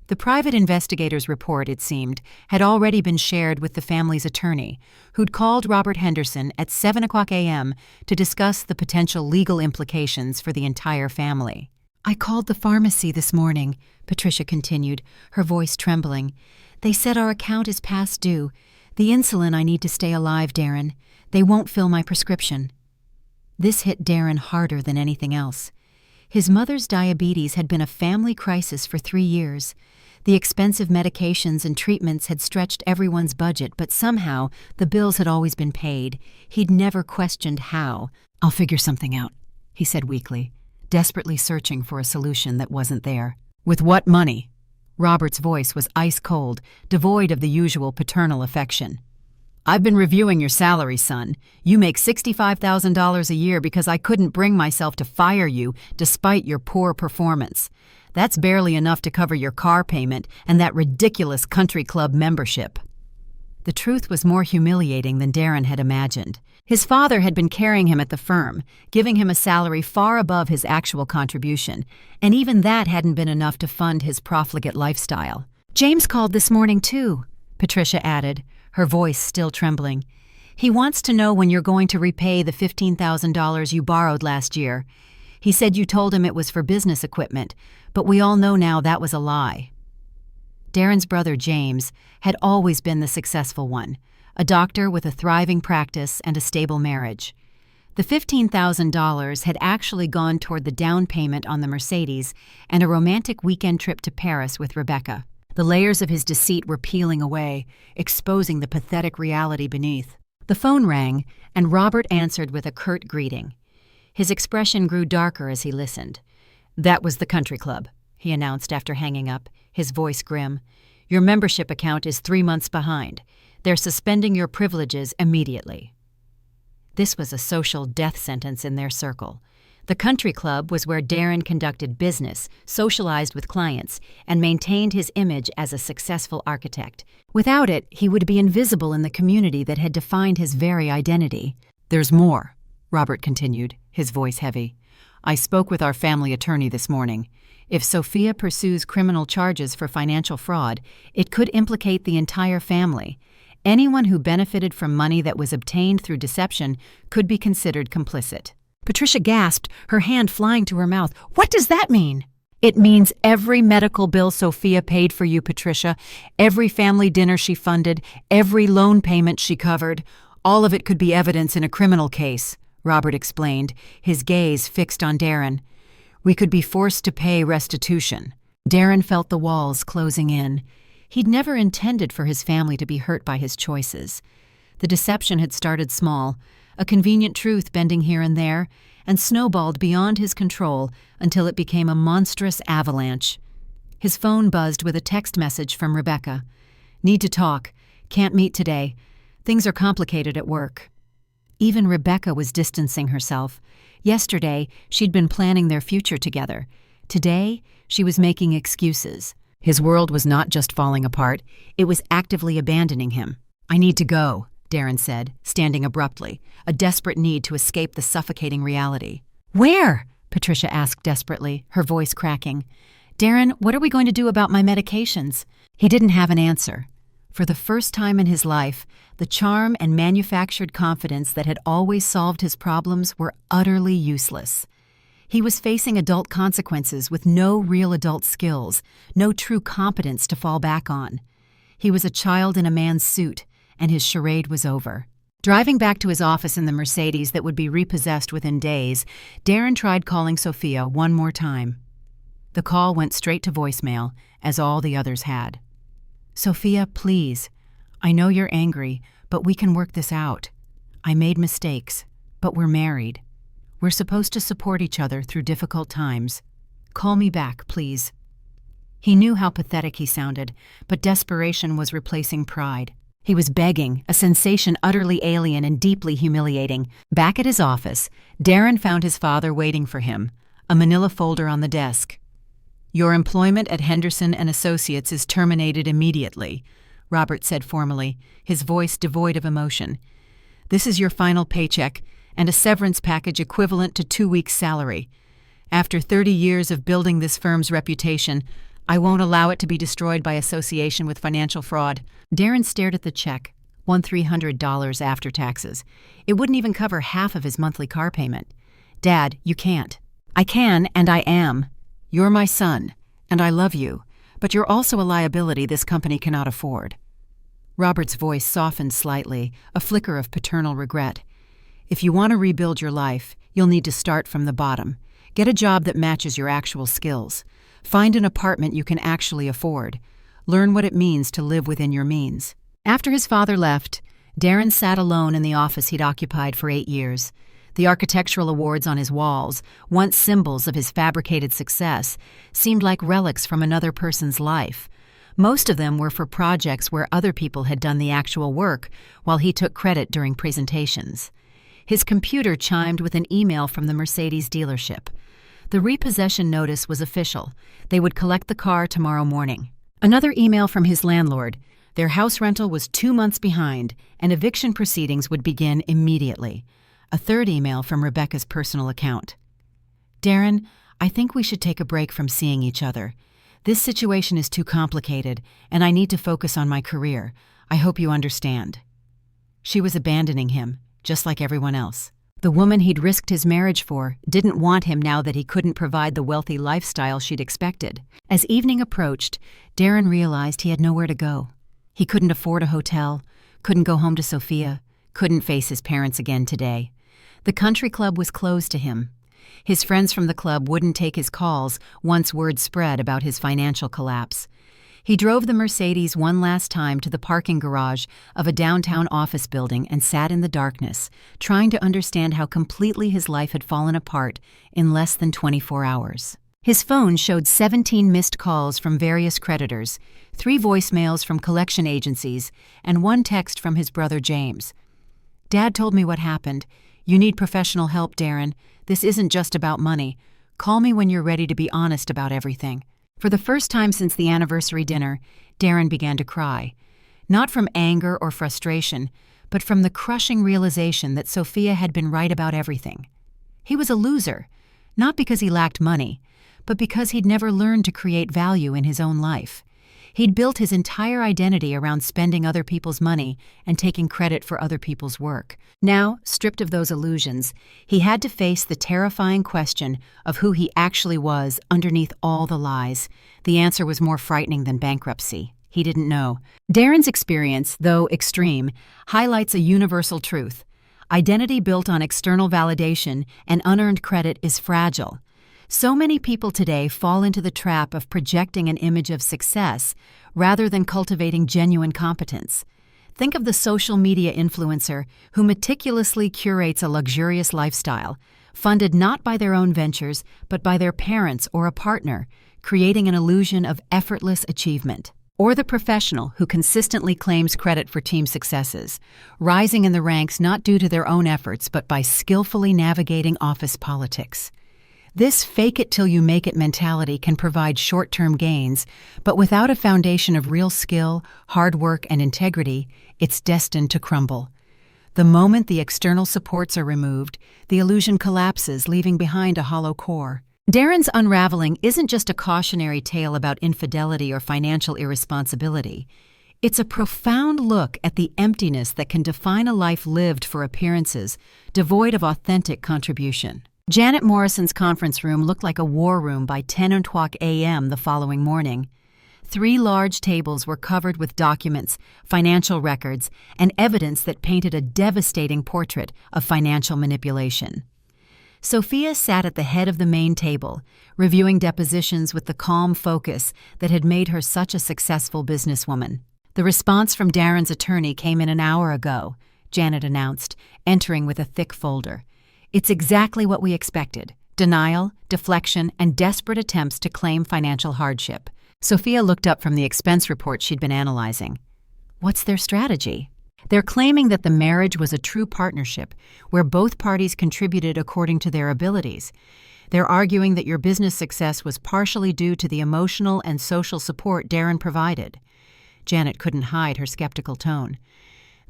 The private investigator's report, it seemed, had already been shared with the family's attorney, who'd called Robert Henderson at 7 a.m. to discuss the potential legal implications for the entire family. "I called the pharmacy this morning," Patricia continued, her voice trembling. "They said our account is past due. The insulin I need to stay alive, Darren. They won't fill my prescription." This hit Darren harder than anything else. His mother's diabetes had been a family crisis for 3 years. The expensive medications and treatments had stretched everyone's budget, but somehow the bills had always been paid. He'd never questioned how. "I'll figure something out," he said weakly, desperately searching for a solution that wasn't there. "With what money?" Robert's voice was ice-cold, devoid of the usual paternal affection. "I've been reviewing your salary, son. You make $65,000 a year because I couldn't bring myself to fire you despite your poor performance. That's barely enough to cover your car payment and that ridiculous country club membership." The truth was more humiliating than Darren had imagined. His father had been carrying him at the firm, giving him a salary far above his actual contribution, and even that hadn't been enough to fund his profligate lifestyle. "James called this morning, too," Patricia added, her voice still trembling. "He wants to know when you're going to repay the $15,000 you borrowed last year. He said you told him it was for business equipment, but we all know now that was a lie." Darren's brother, James, had always been the successful one, a doctor with a thriving practice and a stable marriage. The $15,000 had actually gone toward the down payment on the Mercedes and a romantic weekend trip to Paris with Rebecca. The layers of his deceit were peeling away, exposing the pathetic reality beneath. The phone rang, and Robert answered with a curt greeting. His expression grew darker as he listened. "That was the country club," he announced after hanging up, his voice grim. "Your membership account is 3 months behind. They're suspending your privileges immediately." This was a social death sentence in their circle. The country club was where Darren conducted business, socialized with clients, and maintained his image as a successful architect. Without it, he would be invisible in the community that had defined his very identity. "There's more," Robert continued, his voice heavy. "I spoke with our family attorney this morning. If Sophia pursues criminal charges for financial fraud, it could implicate the entire family. Anyone who benefited from money that was obtained through deception could be considered complicit." Patricia gasped, her hand flying to her mouth. "What does that mean?" It means every medical bill Sophia paid for you, Patricia, every family dinner she funded, every loan payment she covered. All of it could be evidence in a criminal case, Robert explained, his gaze fixed on Darren. We could be forced to pay restitution. Darren felt the walls closing in. He'd never intended for his family to be hurt by his choices. The deception had started small, a convenient truth bending here and there, and snowballed beyond his control until it became a monstrous avalanche. His phone buzzed with a text message from Rebecca. Need to talk. Can't meet today. Things are complicated at work. Even Rebecca was distancing herself. Yesterday, she'd been planning their future together. Today, she was making excuses. His world was not just falling apart, it was actively abandoning him. I need to go, Darren said, standing abruptly, a desperate need to escape the suffocating reality. Where? Patricia asked desperately, her voice cracking. Darren, what are we going to do about my medications? He didn't have an answer. For the first time in his life, the charm and manufactured confidence that had always solved his problems were utterly useless. He was facing adult consequences with no real adult skills, no true competence to fall back on. He was a child in a man's suit, and his charade was over. Driving back to his office in the Mercedes that would be repossessed within days, Darren tried calling Sophia one more time. The call went straight to voicemail, as all the others had. Sophia, please. I know you're angry, but we can work this out. I made mistakes, but we're married. We're supposed to support each other through difficult times. Call me back, please. He knew how pathetic he sounded, but desperation was replacing pride. He was begging, a sensation utterly alien and deeply humiliating. Back at his office, Darren found his father waiting for him, a manila folder on the desk. Your employment at Henderson & Associates is terminated immediately, Robert said formally, his voice devoid of emotion. This is your final paycheck and a severance package equivalent to 2 weeks' salary. After 30 years of building this firm's reputation, I won't allow it to be destroyed by association with financial fraud. Darren stared at the check, $1,300 after taxes. It wouldn't even cover half of his monthly car payment. Dad, you can't. I can, and I am. You're my son, and I love you, but you're also a liability this company cannot afford. Robert's voice softened slightly, a flicker of paternal regret. If you want to rebuild your life, you'll need to start from the bottom. Get a job that matches your actual skills. Find an apartment you can actually afford. Learn what it means to live within your means. After his father left, Darren sat alone in the office he'd occupied for 8 years. The architectural awards on his walls, once symbols of his fabricated success, seemed like relics from another person's life. Most of them were for projects where other people had done the actual work, while he took credit during presentations. His computer chimed with an email from the Mercedes dealership. The repossession notice was official. They would collect the car tomorrow morning. Another email from his landlord. Their house rental was 2 months behind, and eviction proceedings would begin immediately. A third email from Rebecca's personal account. Darren, I think we should take a break from seeing each other. This situation is too complicated, and I need to focus on my career. I hope you understand. She was abandoning him, just like everyone else. The woman he'd risked his marriage for didn't want him now that he couldn't provide the wealthy lifestyle she'd expected. As evening approached, Darren realized he had nowhere to go. He couldn't afford a hotel, couldn't go home to Sophia, couldn't face his parents again today. The country club was closed to him. His friends from the club wouldn't take his calls once word spread about his financial collapse. He drove the Mercedes one last time to the parking garage of a downtown office building and sat in the darkness, trying to understand how completely his life had fallen apart in less than 24 hours. His phone showed 17 missed calls from various creditors, 3 voicemails from collection agencies, and 1 text from his brother James. Dad told me what happened. You need professional help, Darren. This isn't just about money. Call me when you're ready to be honest about everything. For the first time since the anniversary dinner, Darren began to cry. Not from anger or frustration, but from the crushing realization that Sophia had been right about everything. He was a loser, not because he lacked money, but because he'd never learned to create value in his own life. He'd built his entire identity around spending other people's money and taking credit for other people's work. Now, stripped of those illusions, he had to face the terrifying question of who he actually was underneath all the lies. The answer was more frightening than bankruptcy. He didn't know. Darren's experience, though extreme, highlights a universal truth. Identity built on external validation and unearned credit is fragile. So many people today fall into the trap of projecting an image of success rather than cultivating genuine competence. Think of the social media influencer who meticulously curates a luxurious lifestyle, funded not by their own ventures but by their parents or a partner, creating an illusion of effortless achievement. Or the professional who consistently claims credit for team successes, rising in the ranks not due to their own efforts but by skillfully navigating office politics. This fake-it-till-you-make-it mentality can provide short-term gains, but without a foundation of real skill, hard work, and integrity, it's destined to crumble. The moment the external supports are removed, the illusion collapses, leaving behind a hollow core. Darren's unraveling isn't just a cautionary tale about infidelity or financial irresponsibility. It's a profound look at the emptiness that can define a life lived for appearances, devoid of authentic contribution. Janet Morrison's conference room looked like a war room by 10:00 a.m. the following morning. 3 large tables were covered with documents, financial records, and evidence that painted a devastating portrait of financial manipulation. Sophia sat at the head of the main table, reviewing depositions with the calm focus that had made her such a successful businesswoman. The response from Darren's attorney came in an hour ago, Janet announced, entering with a thick folder. It's exactly what we expected: denial, deflection, and desperate attempts to claim financial hardship. Sophia looked up from the expense report she'd been analyzing. What's their strategy? They're claiming that the marriage was a true partnership, where both parties contributed according to their abilities. They're arguing that your business success was partially due to the emotional and social support Darren provided. Janet couldn't hide her skeptical tone.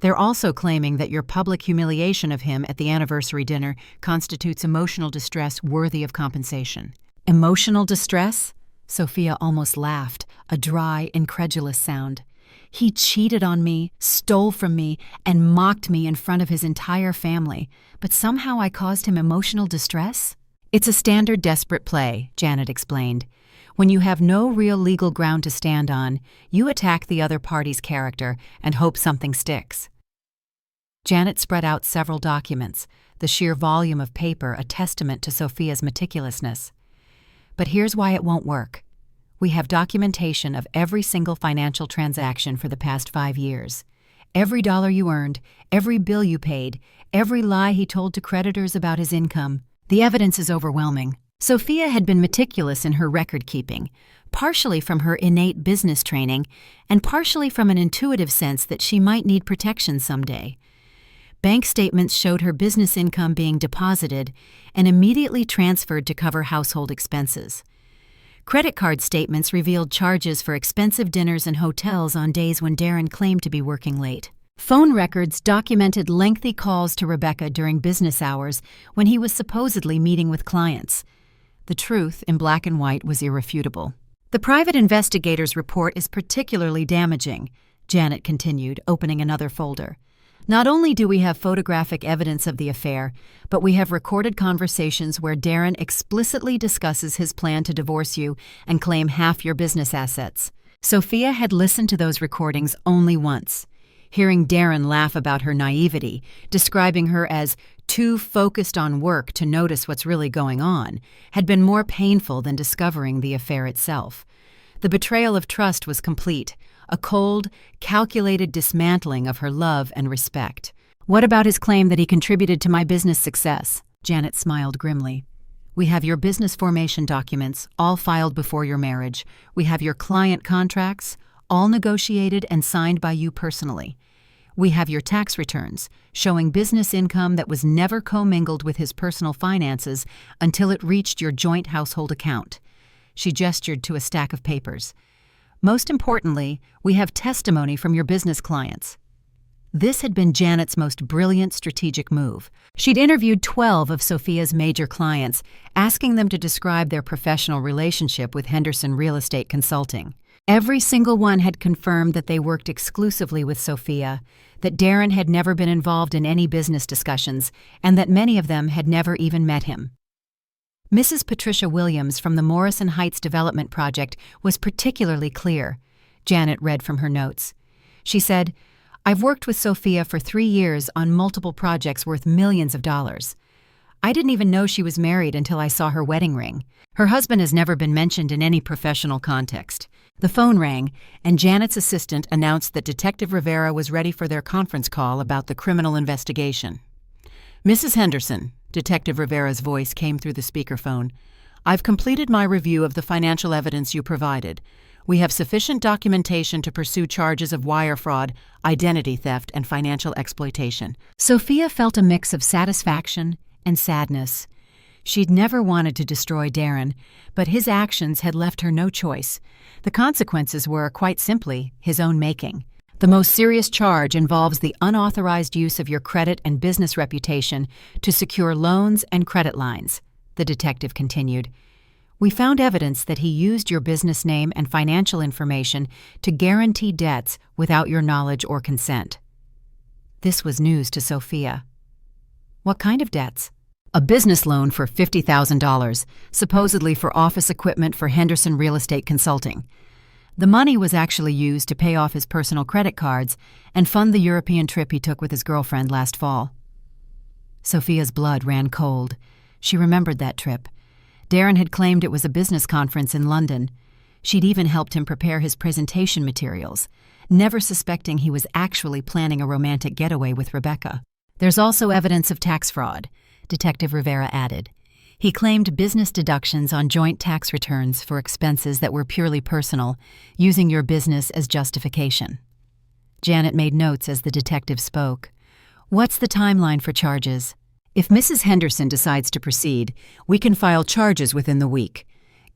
They're also claiming that your public humiliation of him at the anniversary dinner constitutes emotional distress worthy of compensation. Emotional distress? Sophia almost laughed, a dry, incredulous sound. He cheated on me, stole from me, and mocked me in front of his entire family, but somehow I caused him emotional distress? It's a standard desperate play, Janet explained. When you have no real legal ground to stand on, you attack the other party's character and hope something sticks. Janet spread out several documents, the sheer volume of paper a testament to Sophia's meticulousness. But here's why it won't work. We have documentation of every single financial transaction for the past 5 years. Every dollar you earned, every bill you paid, every lie he told to creditors about his income. The evidence is overwhelming. Sophia had been meticulous in her record-keeping, partially from her innate business training and partially from an intuitive sense that she might need protection someday. Bank statements showed her business income being deposited and immediately transferred to cover household expenses. Credit card statements revealed charges for expensive dinners and hotels on days when Darren claimed to be working late. Phone records documented lengthy calls to Rebecca during business hours when he was supposedly meeting with clients. The truth, in black and white, was irrefutable. The private investigator's report is particularly damaging, Janet continued, opening another folder. Not only do we have photographic evidence of the affair, but we have recorded conversations where Darren explicitly discusses his plan to divorce you and claim half your business assets. Sophia had listened to those recordings only once. Hearing Darren laugh about her naivety, describing her as too focused on work to notice what's really going on, had been more painful than discovering the affair itself. The betrayal of trust was complete, a cold, calculated dismantling of her love and respect. What about his claim that he contributed to my business success? Janet smiled grimly. We have your business formation documents, all filed before your marriage. We have your client contracts, all negotiated and signed by you personally. We have your tax returns, showing business income that was never commingled with his personal finances until it reached your joint household account. She gestured to a stack of papers. Most importantly, we have testimony from your business clients. This had been Janet's most brilliant strategic move. She'd interviewed 12 of Sophia's major clients, asking them to describe their professional relationship with Henderson Real Estate Consulting. Every single one had confirmed that they worked exclusively with Sophia, that Darren had never been involved in any business discussions, and that many of them had never even met him. Mrs. Patricia Williams from the Morrison Heights Development Project was particularly clear, Janet read from her notes. She said, "I've worked with Sophia for 3 years on multiple projects worth millions of dollars. I didn't even know she was married until I saw her wedding ring. Her husband has never been mentioned in any professional context." The phone rang, and Janet's assistant announced that Detective Rivera was ready for their conference call about the criminal investigation. "Mrs. Henderson," Detective Rivera's voice came through the speakerphone, "I've completed my review of the financial evidence you provided. We have sufficient documentation to pursue charges of wire fraud, identity theft, and financial exploitation." Sophia felt a mix of satisfaction and sadness. She'd never wanted to destroy Darren, but his actions had left her no choice. The consequences were, quite simply, his own making. "The most serious charge involves the unauthorized use of your credit and business reputation to secure loans and credit lines," the detective continued. "We found evidence that he used your business name and financial information to guarantee debts without your knowledge or consent." This was news to Sophia. "What kind of debts?" "A business loan for $50,000, supposedly for office equipment for Henderson Real Estate Consulting. The money was actually used to pay off his personal credit cards and fund the European trip he took with his girlfriend last fall." Sophia's blood ran cold. She remembered that trip. Darren had claimed it was a business conference in London. She'd even helped him prepare his presentation materials, never suspecting he was actually planning a romantic getaway with Rebecca. "There's also evidence of tax fraud," Detective Rivera added. He claimed business deductions on joint tax returns for expenses that were purely personal, using your business as justification. Janet made notes as the detective spoke. "What's the timeline for charges?" "If Mrs. Henderson decides to proceed, we can file charges within the week.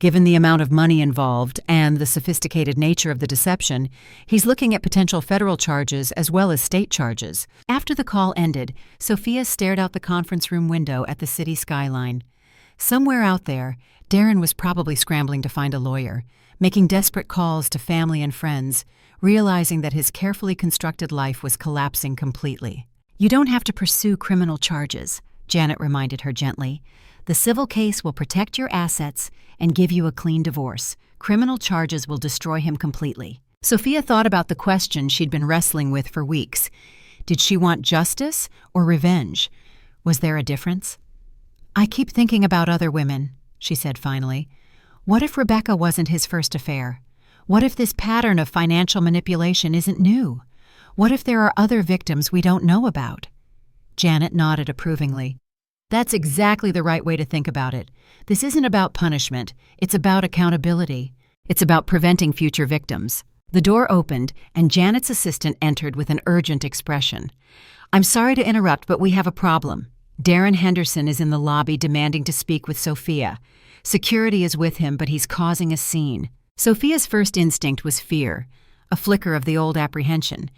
Given the amount of money involved and the sophisticated nature of the deception, he's looking at potential federal charges as well as state charges." After the call ended, Sophia stared out the conference room window at the city skyline. Somewhere out there, Darren was probably scrambling to find a lawyer, making desperate calls to family and friends, realizing that his carefully constructed life was collapsing completely. "You don't have to pursue criminal charges," Janet reminded her gently. "The civil case will protect your assets and give you a clean divorce. Criminal charges will destroy him completely." Sophia thought about the question she'd been wrestling with for weeks. Did she want justice or revenge? Was there a difference? "I keep thinking about other women," she said finally. "What if Rebecca wasn't his first affair? What if this pattern of financial manipulation isn't new? What if there are other victims we don't know about?" Janet nodded approvingly. "That's exactly the right way to think about it. This isn't about punishment. It's about accountability. It's about preventing future victims." The door opened, and Janet's assistant entered with an urgent expression. "I'm sorry to interrupt, but we have a problem. Darren Henderson is in the lobby demanding to speak with Sophia. Security is with him, but he's causing a scene." Sophia's first instinct was fear, a flicker of the old apprehension,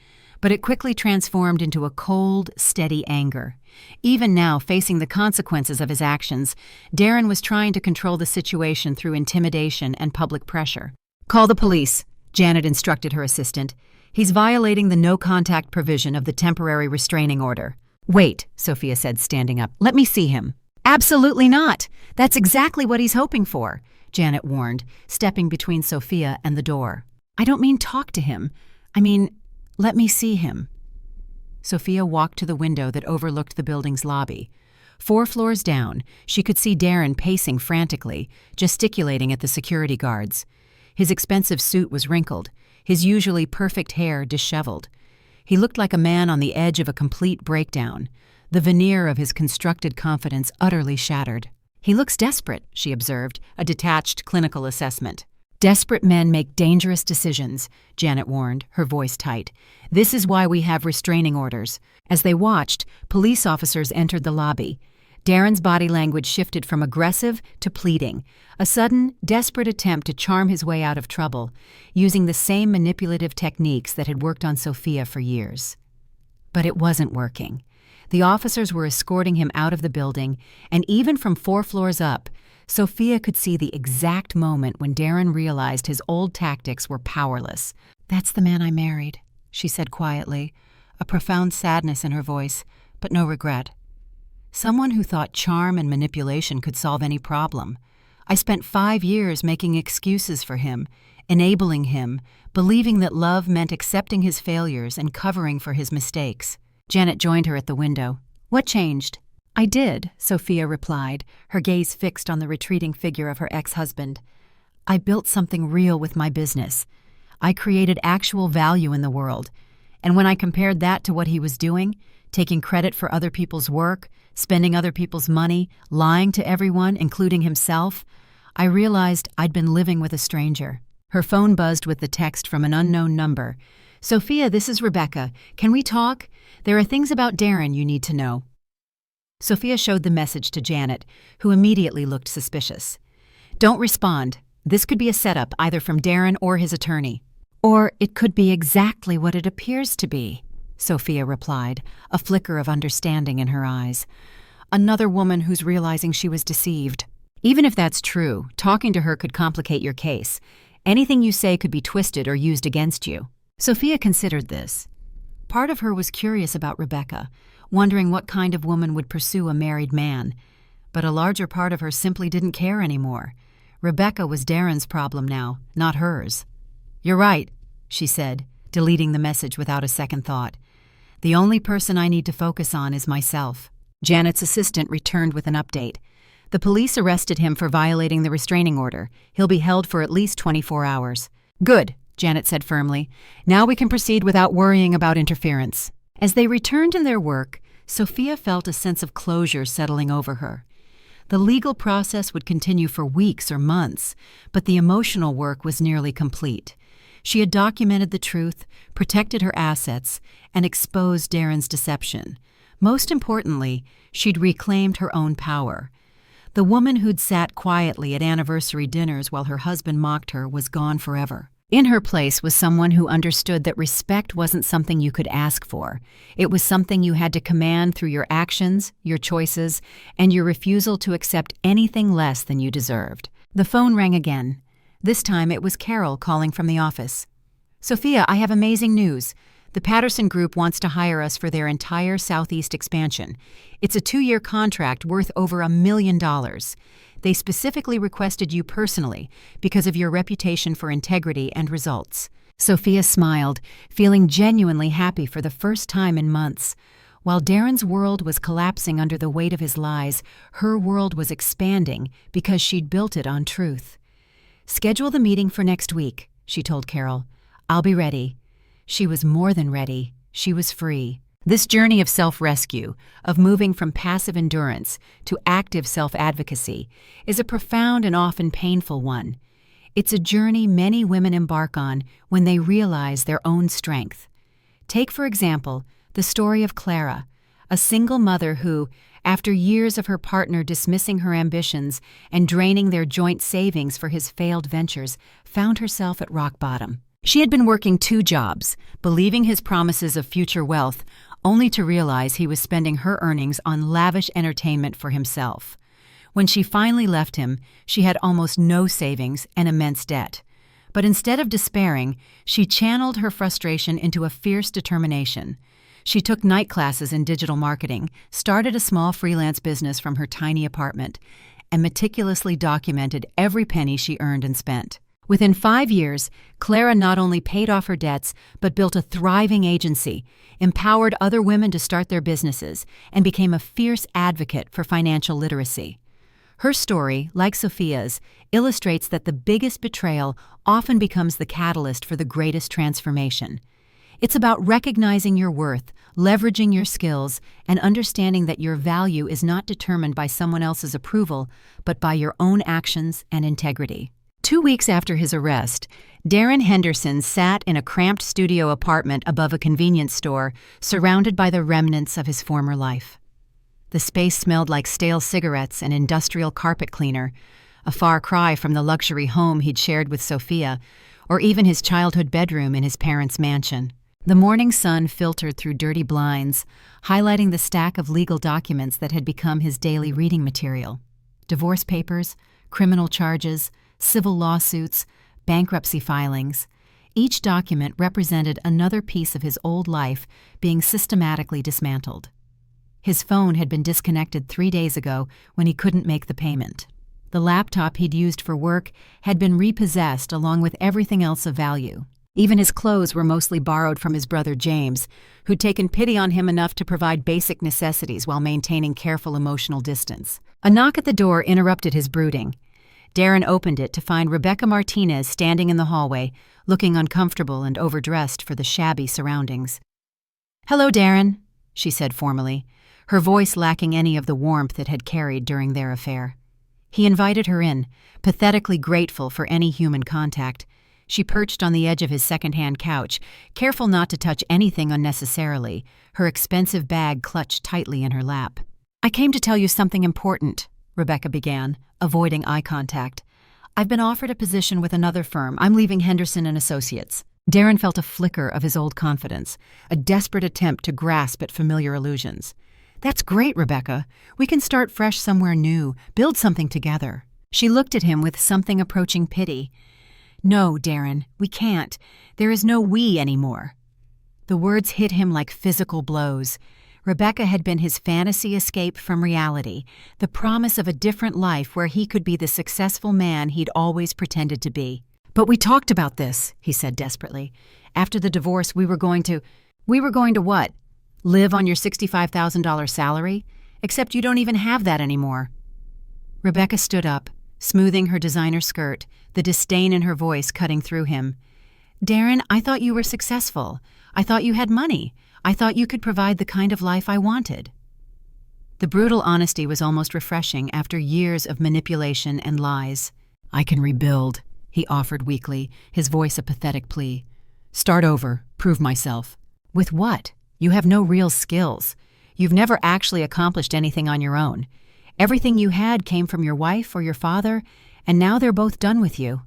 but it quickly transformed into a cold, steady anger. Even now, facing the consequences of his actions, Darren was trying to control the situation through intimidation and public pressure. "Call the police," Janet instructed her assistant. "He's violating the no-contact provision of the temporary restraining order." "Wait," Sophia said, standing up. "Let me see him." "Absolutely not. That's exactly what he's hoping for," Janet warned, stepping between Sophia and the door. "I don't mean talk to him. I mean, let me see him." Sophia walked to the window that overlooked the building's lobby. 4 floors down, she could see Darren pacing frantically, gesticulating at the security guards. His expensive suit was wrinkled, his usually perfect hair disheveled. He looked like a man on the edge of a complete breakdown, the veneer of his constructed confidence utterly shattered. "He looks desperate," she observed, a detached clinical assessment. "Desperate men make dangerous decisions," Janet warned, her voice tight. "This is why we have restraining orders." As they watched, police officers entered the lobby. Darren's body language shifted from aggressive to pleading, a sudden, desperate attempt to charm his way out of trouble, using the same manipulative techniques that had worked on Sophia for years. But it wasn't working. The officers were escorting him out of the building, and even from 4 floors up, Sophia could see the exact moment when Darren realized his old tactics were powerless. "That's the man I married," she said quietly, a profound sadness in her voice, but no regret. "Someone who thought charm and manipulation could solve any problem. I spent 5 years making excuses for him, enabling him, believing that love meant accepting his failures and covering for his mistakes." Janet joined her at the window. "What changed?" "I did," Sophia replied, her gaze fixed on the retreating figure of her ex-husband. "I built something real with my business. I created actual value in the world. And when I compared that to what he was doing, taking credit for other people's work, spending other people's money, lying to everyone, including himself, I realized I'd been living with a stranger." Her phone buzzed with the text from an unknown number. "Sophia, this is Rebecca. Can we talk? There are things about Darren you need to know." Sophia showed the message to Janet, who immediately looked suspicious. "Don't respond. This could be a setup either from Darren or his attorney." "Or it could be exactly what it appears to be," Sophia replied, a flicker of understanding in her eyes. "Another woman who's realizing she was deceived. Even if that's true, talking to her could complicate your case. Anything you say could be twisted or used against you." Sophia considered this. Part of her was curious about Rebecca, wondering what kind of woman would pursue a married man. But a larger part of her simply didn't care anymore. Rebecca was Darren's problem now, not hers. "You're right," she said, deleting the message without a second thought. "The only person I need to focus on is myself." Janet's assistant returned with an update. "The police arrested him for violating the restraining order. He'll be held for at least 24 hours. "Good," Janet said firmly. "Now we can proceed without worrying about interference." As they returned to their work, Sophia felt a sense of closure settling over her. The legal process would continue for weeks or months, but the emotional work was nearly complete. She had documented the truth, protected her assets, and exposed Darren's deception. Most importantly, she'd reclaimed her own power. The woman who'd sat quietly at anniversary dinners while her husband mocked her was gone forever. In her place was someone who understood that respect wasn't something you could ask for. It was something you had to command through your actions, your choices, and your refusal to accept anything less than you deserved. The phone rang again. This time it was Carol calling from the office. "Sophia, I have amazing news. The Patterson Group wants to hire us for their entire Southeast expansion. It's a 2-year contract worth over $1 million. They specifically requested you personally because of your reputation for integrity and results." Sophia smiled, feeling genuinely happy for the first time in months. While Darren's world was collapsing under the weight of his lies, her world was expanding because she'd built it on truth. "Schedule the meeting for next week," she told Carol. "I'll be ready." She was more than ready. She was free. This journey of self-rescue, of moving from passive endurance to active self-advocacy, is a profound and often painful one. It's a journey many women embark on when they realize their own strength. Take, for example, the story of Clara, a single mother who, after years of her partner dismissing her ambitions and draining their joint savings for his failed ventures, found herself at rock bottom. She had been working 2 jobs, believing his promises of future wealth, only to realize he was spending her earnings on lavish entertainment for himself. When she finally left him, she had almost no savings and immense debt. But instead of despairing, she channeled her frustration into a fierce determination. She took night classes in digital marketing, started a small freelance business from her tiny apartment, and meticulously documented every penny she earned and spent. Within 5 years, Clara not only paid off her debts, but built a thriving agency, empowered other women to start their businesses, and became a fierce advocate for financial literacy. Her story, like Sophia's, illustrates that the biggest betrayal often becomes the catalyst for the greatest transformation. It's about recognizing your worth, leveraging your skills, and understanding that your value is not determined by someone else's approval, but by your own actions and integrity. 2 weeks after his arrest, Darren Henderson sat in a cramped studio apartment above a convenience store, surrounded by the remnants of his former life. The space smelled like stale cigarettes and industrial carpet cleaner, a far cry from the luxury home he'd shared with Sophia, or even his childhood bedroom in his parents' mansion. The morning sun filtered through dirty blinds, highlighting the stack of legal documents that had become his daily reading material. Divorce papers, criminal charges, civil lawsuits, bankruptcy filings. Each document represented another piece of his old life being systematically dismantled. His phone had been disconnected 3 days ago when he couldn't make the payment. The laptop he'd used for work had been repossessed along with everything else of value. Even his clothes were mostly borrowed from his brother James, who'd taken pity on him enough to provide basic necessities while maintaining careful emotional distance. A knock at the door interrupted his brooding. Darren opened it to find Rebecca Martinez standing in the hallway, looking uncomfortable and overdressed for the shabby surroundings. "Hello, Darren," she said formally, her voice lacking any of the warmth it had carried during their affair. He invited her in, pathetically grateful for any human contact. She perched on the edge of his second-hand couch, careful not to touch anything unnecessarily, her expensive bag clutched tightly in her lap. "I came to tell you something important," Rebecca began, avoiding eye contact. "I've been offered a position with another firm. I'm leaving Henderson & Associates." Darren felt a flicker of his old confidence, a desperate attempt to grasp at familiar illusions. "That's great, Rebecca. We can start fresh somewhere new, build something together." She looked at him with something approaching pity. "No, Darren, we can't. There is no we anymore." The words hit him like physical blows. Rebecca had been his fantasy escape from reality, the promise of a different life where he could be the successful man he'd always pretended to be. "But we talked about this," he said desperately. "After the divorce, we were going to what? Live on your $65,000 salary? Except you don't even have that anymore." Rebecca stood up, smoothing her designer skirt, the disdain in her voice cutting through him. "Darren, I thought you were successful. I thought you had money. I thought you could provide the kind of life I wanted." The brutal honesty was almost refreshing after years of manipulation and lies. "I can rebuild," he offered weakly, his voice a pathetic plea. "Start over, prove myself." "With what? You have no real skills. You've never actually accomplished anything on your own. Everything you had came from your wife or your father, and now they're both done with you."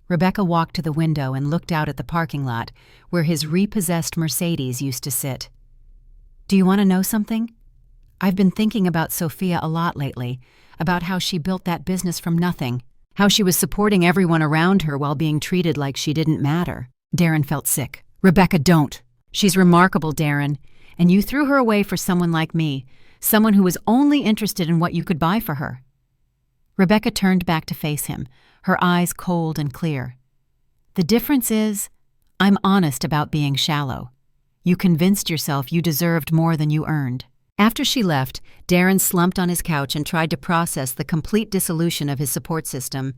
Rebecca walked to the window and looked out at the parking lot where his repossessed Mercedes used to sit. "Do you want to know something? I've been thinking about Sophia a lot lately, about how she built that business from nothing, how she was supporting everyone around her while being treated like she didn't matter." Darren felt sick. "Rebecca, don't. She's remarkable, Darren, and you threw her away for someone like me, someone who was only interested in what you could buy for her." Rebecca turned back to face him, her eyes cold and clear. "The difference is, I'm honest about being shallow. You convinced yourself you deserved more than you earned." After she left, Darren slumped on his couch and tried to process the complete dissolution of his support system.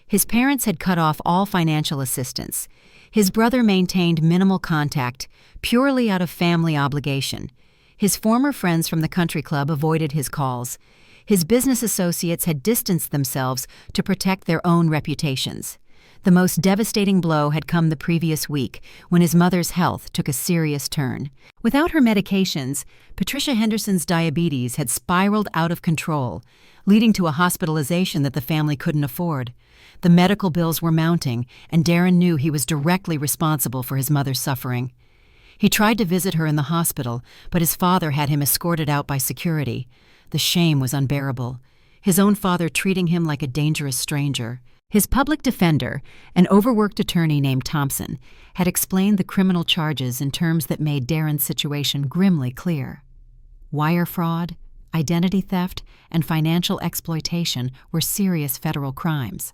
His parents had cut off all financial assistance. His brother maintained minimal contact, purely out of family obligation. His former friends from the country club avoided his calls. His business associates had distanced themselves to protect their own reputations. The most devastating blow had come the previous week, when his mother's health took a serious turn. Without her medications, Patricia Henderson's diabetes had spiraled out of control, leading to a hospitalization that the family couldn't afford. The medical bills were mounting, and Darren knew he was directly responsible for his mother's suffering. He tried to visit her in the hospital, but his father had him escorted out by security. The shame was unbearable, his own father treating him like a dangerous stranger. His public defender, an overworked attorney named Thompson, had explained the criminal charges in terms that made Darren's situation grimly clear. Wire fraud, identity theft, and financial exploitation were serious federal crimes.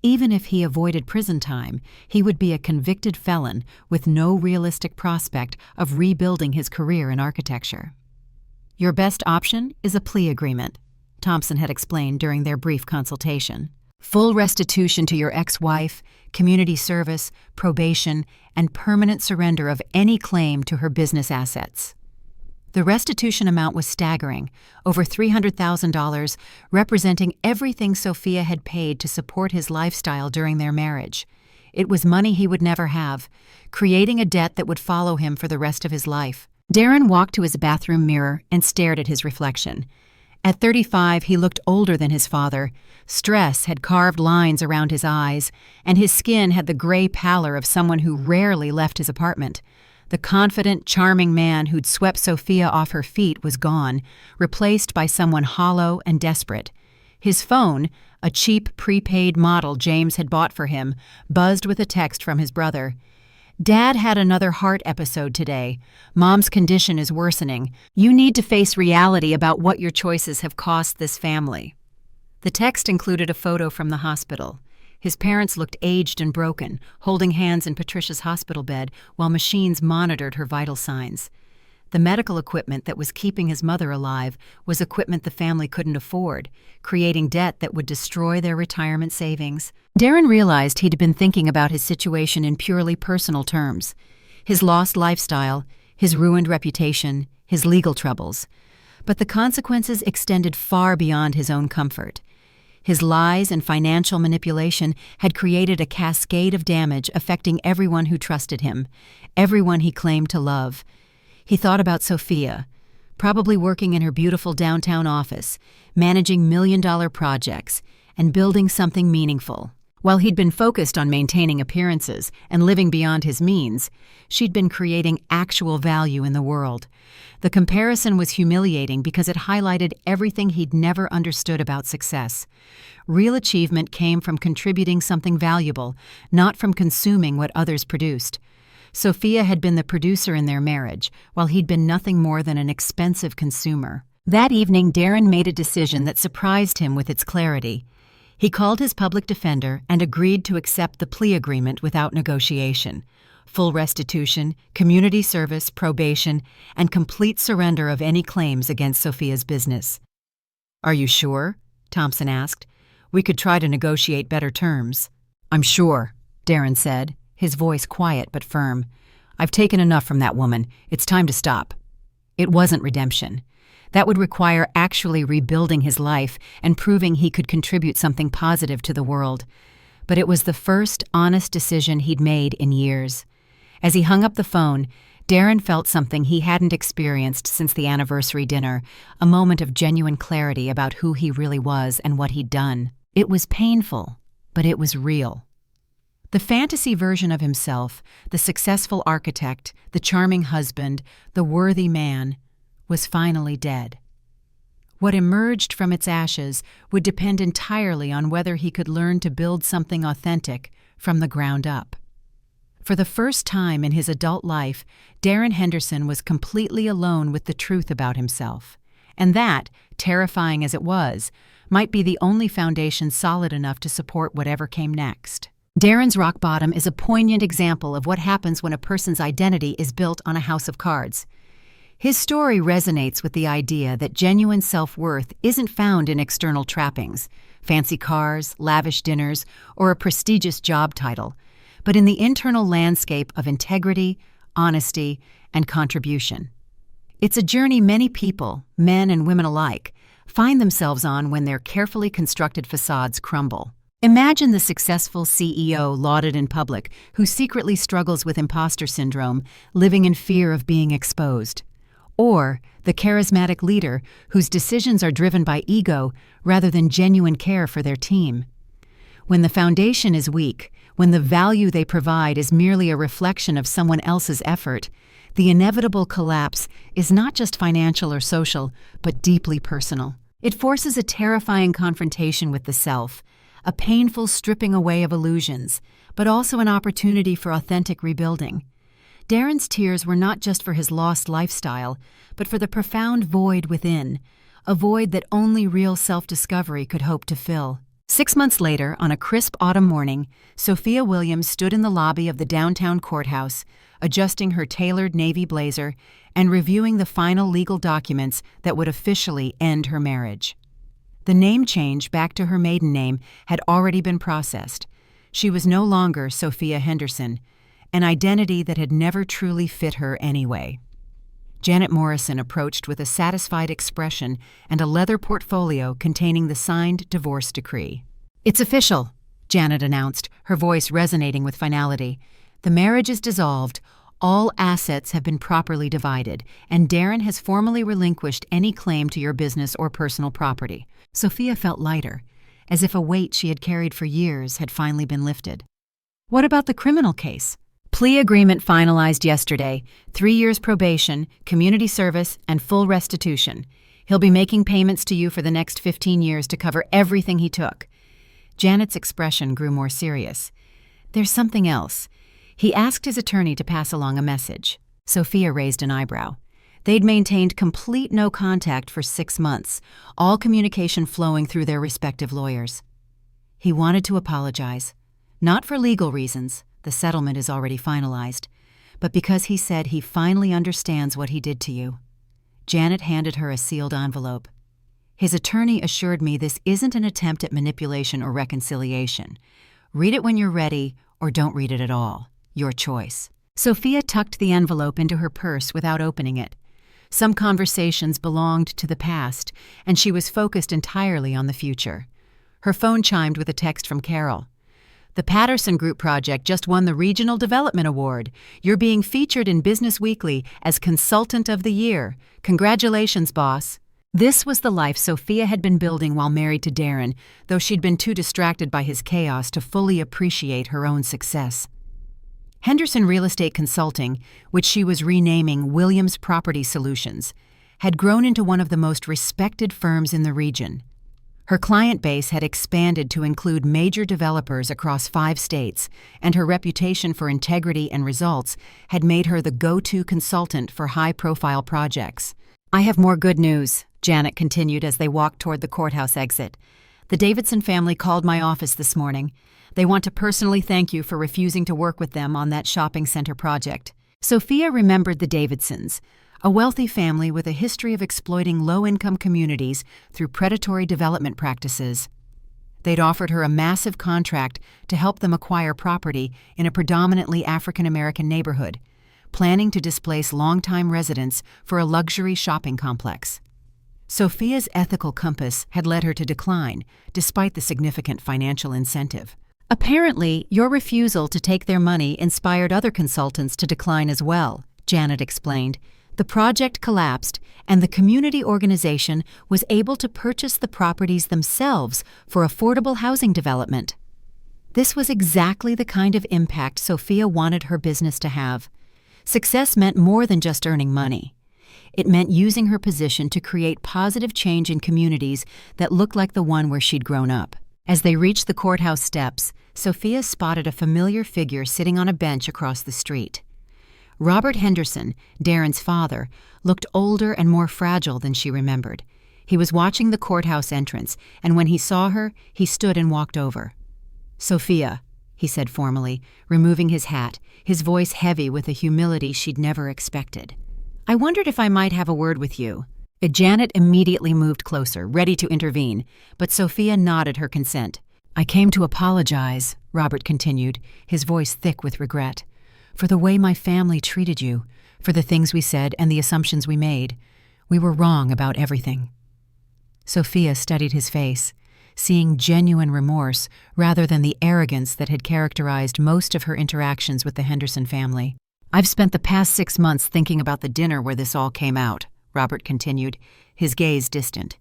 Even if he avoided prison time, he would be a convicted felon with no realistic prospect of rebuilding his career in architecture. "Your best option is a plea agreement," Thompson had explained during their brief consultation. "Full restitution to your ex-wife, community service, probation, and permanent surrender of any claim to her business assets." The restitution amount was staggering, over $300,000, representing everything Sophia had paid to support his lifestyle during their marriage. It was money he would never have, creating a debt that would follow him for the rest of his life. Darren walked to his bathroom mirror and stared at his reflection. At 35, he looked older than his father. Stress had carved lines around his eyes, and his skin had the gray pallor of someone who rarely left his apartment. The confident, charming man who'd swept Sophia off her feet was gone, replaced by someone hollow and desperate. His phone, a cheap prepaid model James had bought for him, buzzed with a text from his brother. "Dad had another heart episode today. Mom's condition is worsening. You need to face reality about what your choices have cost this family." The text included a photo from the hospital. His parents looked aged and broken, holding hands in Patricia's hospital bed while machines monitored her vital signs. The medical equipment that was keeping his mother alive was equipment the family couldn't afford, creating debt that would destroy their retirement savings. Darren realized he'd been thinking about his situation in purely personal terms. His lost lifestyle, his ruined reputation, his legal troubles. But the consequences extended far beyond his own comfort. His lies and financial manipulation had created a cascade of damage affecting everyone who trusted him, everyone he claimed to love. He thought about Sophia, probably working in her beautiful downtown office, managing million-dollar projects, and building something meaningful. While he'd been focused on maintaining appearances and living beyond his means, she'd been creating actual value in the world. The comparison was humiliating because it highlighted everything he'd never understood about success. Real achievement came from contributing something valuable, not from consuming what others produced. Sophia had been the producer in their marriage, while he'd been nothing more than an expensive consumer. That evening, Darren made a decision that surprised him with its clarity. He called his public defender and agreed to accept the plea agreement without negotiation. Full restitution, community service, probation, and complete surrender of any claims against Sophia's business. "Are you sure?" Thompson asked. "We could try to negotiate better terms." "I'm sure," Darren said, his voice quiet but firm. "I've taken enough from that woman. It's time to stop." It wasn't redemption. That would require actually rebuilding his life and proving he could contribute something positive to the world. But it was the first honest decision he'd made in years. As he hung up the phone, Darren felt something he hadn't experienced since the anniversary dinner, a moment of genuine clarity about who he really was and what he'd done. It was painful, but it was real. The fantasy version of himself, the successful architect, the charming husband, the worthy man, was finally dead. What emerged from its ashes would depend entirely on whether he could learn to build something authentic from the ground up. For the first time in his adult life, Darren Henderson was completely alone with the truth about himself. And that, terrifying as it was, might be the only foundation solid enough to support whatever came next. Darren's rock bottom is a poignant example of what happens when a person's identity is built on a house of cards. His story resonates with the idea that genuine self-worth isn't found in external trappings, fancy cars, lavish dinners, or a prestigious job title, but in the internal landscape of integrity, honesty, and contribution. It's a journey many people, men and women alike, find themselves on when their carefully constructed facades crumble. Imagine the successful CEO lauded in public who secretly struggles with imposter syndrome, living in fear of being exposed. Or the charismatic leader whose decisions are driven by ego rather than genuine care for their team. When the foundation is weak, when the value they provide is merely a reflection of someone else's effort, the inevitable collapse is not just financial or social, but deeply personal. It forces a terrifying confrontation with the self, a painful stripping away of illusions, but also an opportunity for authentic rebuilding. Darren's tears were not just for his lost lifestyle, but for the profound void within, a void that only real self-discovery could hope to fill. 6 months later, on a crisp autumn morning, Sophia Williams stood in the lobby of the downtown courthouse, adjusting her tailored navy blazer and reviewing the final legal documents that would officially end her marriage. The name change back to her maiden name had already been processed. She was no longer Sophia Henderson, an identity that had never truly fit her anyway. Janet Morrison approached with a satisfied expression and a leather portfolio containing the signed divorce decree. "It's official," Janet announced, her voice resonating with finality. "The marriage is dissolved, all assets have been properly divided, and Darren has formally relinquished any claim to your business or personal property." Sophia felt lighter, as if a weight she had carried for years had finally been lifted. "What about the criminal case?" "Plea agreement finalized yesterday, 3 years probation, community service, and full restitution. He'll be making payments to you for the next 15 years to cover everything he took. Janet's expression grew more serious. There's something else. He asked his attorney to pass along a message. Sophia raised an eyebrow. They'd maintained complete no contact for 6 months, all communication flowing through their respective lawyers. He wanted to apologize, not for legal reasons, the settlement is already finalized, but because he said he finally understands what he did to you. Janet handed her a sealed envelope. His attorney assured me this isn't an attempt at manipulation or reconciliation. Read it when you're ready, or don't read it at all. Your choice. Sophia tucked the envelope into her purse without opening it. Some conversations belonged to the past, and she was focused entirely on the future. Her phone chimed with a text from Carol. The Patterson Group project just won the Regional Development Award. You're being featured in Business Weekly as Consultant of the Year. Congratulations, boss. This was the life Sophia had been building while married to Darren, though she'd been too distracted by his chaos to fully appreciate her own success. Henderson Real Estate Consulting, which she was renaming Williams Property Solutions, had grown into one of the most respected firms in the region. Her client base had expanded to include major developers across 5 states, and her reputation for integrity and results had made her the go-to consultant for high-profile projects. I have more good news, Janet continued as they walked toward the courthouse exit. The Davidson family called my office this morning. They want to personally thank you for refusing to work with them on that shopping center project. Sophia remembered the Davidsons, a wealthy family with a history of exploiting low-income communities through predatory development practices. They'd offered her a massive contract to help them acquire property in a predominantly African-American neighborhood, planning to displace longtime residents for a luxury shopping complex. Sophia's ethical compass had led her to decline, despite the significant financial incentive. Apparently, your refusal to take their money inspired other consultants to decline as well, Janet explained. The project collapsed, and the community organization was able to purchase the properties themselves for affordable housing development. This was exactly the kind of impact Sophia wanted her business to have. Success meant more than just earning money. It meant using her position to create positive change in communities that looked like the one where she'd grown up. As they reached the courthouse steps, Sophia spotted a familiar figure sitting on a bench across the street. Robert Henderson, Darren's father, looked older and more fragile than she remembered. He was watching the courthouse entrance, and when he saw her, he stood and walked over. "Sophia," he said formally, removing his hat, his voice heavy with a humility she'd never expected. "I wondered if I might have a word with you." Janet immediately moved closer, ready to intervene, but Sophia nodded her consent. "I came to apologize," Robert continued, his voice thick with regret, "for the way my family treated you, for the things we said and the assumptions we made. We were wrong about everything." Sophia studied his face, seeing genuine remorse rather than the arrogance that had characterized most of her interactions with the Henderson family. "I've spent the past 6 months thinking about the dinner where this all came out," Robert continued, his gaze distant.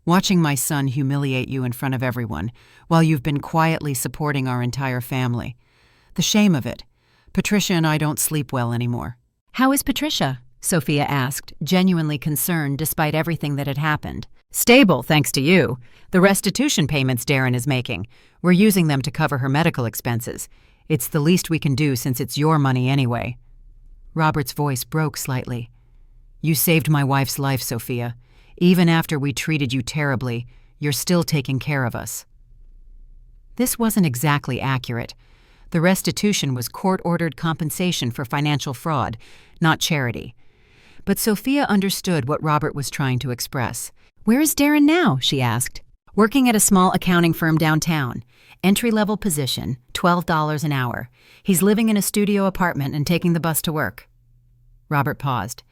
"Watching my son humiliate you in front of everyone, while you've been quietly supporting our entire family. The shame of it. Patricia and I don't sleep well anymore." "How is Patricia?" Sophia asked, genuinely concerned despite everything that had happened. "Stable, thanks to you. The restitution payments Darren is making. We're using them to cover her medical expenses. It's the least we can do since it's your money anyway." Robert's voice broke slightly. "You saved my wife's life, Sophia. Even after we treated you terribly, you're still taking care of us." This wasn't exactly accurate. The restitution was court-ordered compensation for financial fraud, not charity. But Sophia understood what Robert was trying to express. "Where is Darren now?" she asked. "Working at a small accounting firm downtown. Entry-level position, $12 an hour. He's living in a studio apartment and taking the bus to work." Robert paused.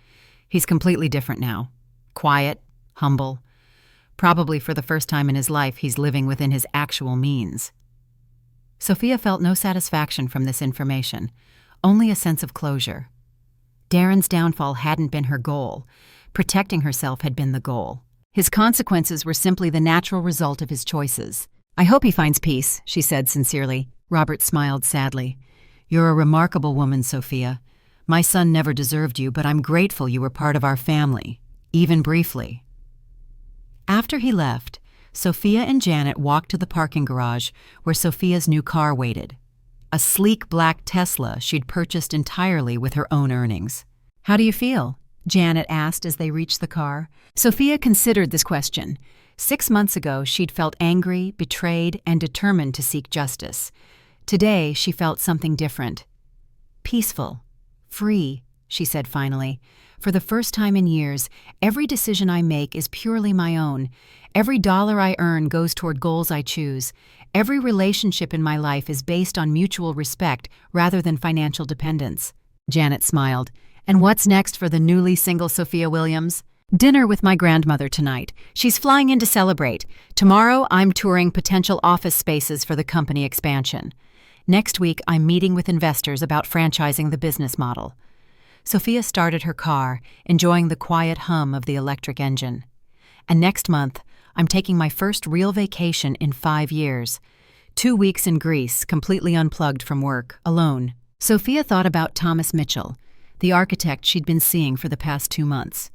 "He's completely different now. Quiet, humble. Probably for the first time in his life, he's living within his actual means." Sophia felt no satisfaction from this information, only a sense of closure. Darren's downfall hadn't been her goal. Protecting herself had been the goal. His consequences were simply the natural result of his choices. "I hope he finds peace," she said sincerely. Robert smiled sadly. "You're a remarkable woman, Sophia. My son never deserved you, but I'm grateful you were part of our family, even briefly." After he left, Sophia and Janet walked to the parking garage where Sophia's new car waited. A sleek black Tesla she'd purchased entirely with her own earnings. "How do you feel?" Janet asked as they reached the car. Sophia considered this question. 6 months ago, she'd felt angry, betrayed, and determined to seek justice. Today, she felt something different. "Peaceful. Free," she said finally. "For the first time in years, every decision I make is purely my own. Every dollar I earn goes toward goals I choose. Every relationship in my life is based on mutual respect rather than financial dependence." Janet smiled. "And what's next for the newly single Sophia Williams?" "Dinner with my grandmother tonight. She's flying in to celebrate. Tomorrow, I'm touring potential office spaces for the company expansion. Next week, I'm meeting with investors about franchising the business model." Sophia started her car, enjoying the quiet hum of the electric engine. "And next month, I'm taking my first real vacation in 5 years. 2 weeks in Greece, completely unplugged from work, alone." Sophia thought about Thomas Mitchell, the architect she'd been seeing for the past 2 months.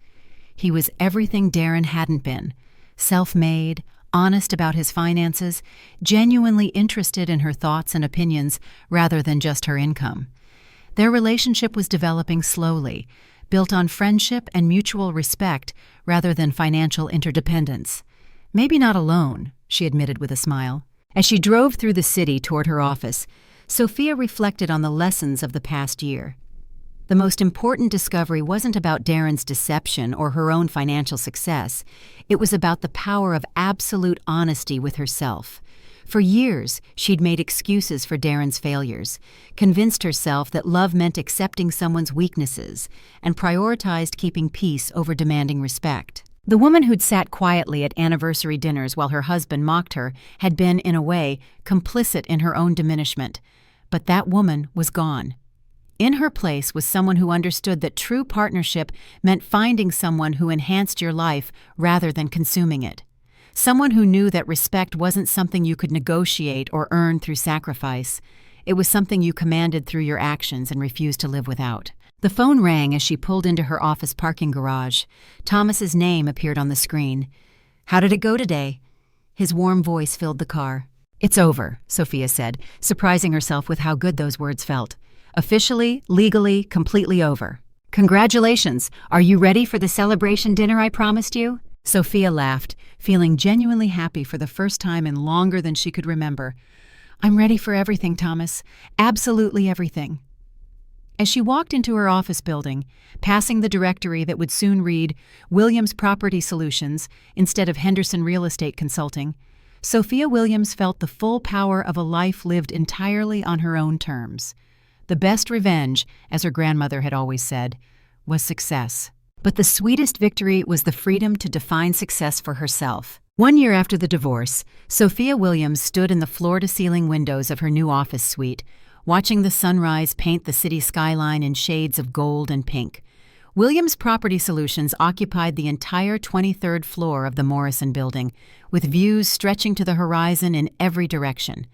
He was everything Darren hadn't been: self-made, honest about his finances, genuinely interested in her thoughts and opinions rather than just her income. Their relationship was developing slowly, built on friendship and mutual respect rather than financial interdependence. "Maybe not alone," she admitted with a smile. As she drove through the city toward her office, Sophia reflected on the lessons of the past year. The most important discovery wasn't about Darren's deception or her own financial success. It was about the power of absolute honesty with herself. For years, she'd made excuses for Darren's failures, convinced herself that love meant accepting someone's weaknesses, and prioritized keeping peace over demanding respect. The woman who'd sat quietly at anniversary dinners while her husband mocked her had been, in a way, complicit in her own diminishment. But that woman was gone. In her place was someone who understood that true partnership meant finding someone who enhanced your life rather than consuming it. Someone who knew that respect wasn't something you could negotiate or earn through sacrifice. It was something you commanded through your actions and refused to live without. The phone rang as she pulled into her office parking garage. Thomas's name appeared on the screen. "How did it go today?" His warm voice filled the car. "It's over," Sophia said, surprising herself with how good those words felt. "Officially, legally, completely over." "Congratulations! Are you ready for the celebration dinner I promised you?" Sophia laughed, feeling genuinely happy for the first time in longer than she could remember. "I'm ready for everything, Thomas. Absolutely everything." As she walked into her office building, passing the directory that would soon read Williams Property Solutions instead of Henderson Real Estate Consulting, Sophia Williams felt the full power of a life lived entirely on her own terms. The best revenge, as her grandmother had always said, was success. But the sweetest victory was the freedom to define success for herself. 1 year after the divorce, Sophia Williams stood in the floor-to-ceiling windows of her new office suite, watching the sunrise paint the city skyline in shades of gold and pink. Williams Property Solutions occupied the entire 23rd floor of the Morrison Building, with views stretching to the horizon in every direction.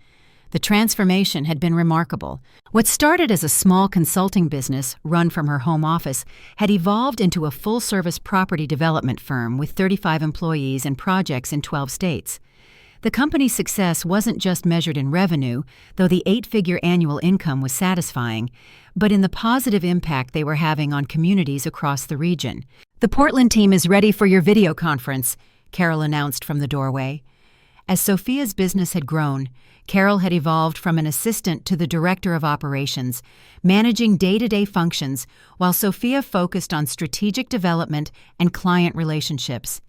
The transformation had been remarkable. What started as a small consulting business run from her home office had evolved into a full-service property development firm with 35 employees and projects in 12 states. The company's success wasn't just measured in revenue, though the 8-figure annual income was satisfying, but in the positive impact they were having on communities across the region. "The Portland team is ready for your video conference," Carol announced from the doorway. As Sophia's business had grown, Carol had evolved from an assistant to the director of operations, managing day-to-day functions while Sophia focused on strategic development and client relationships.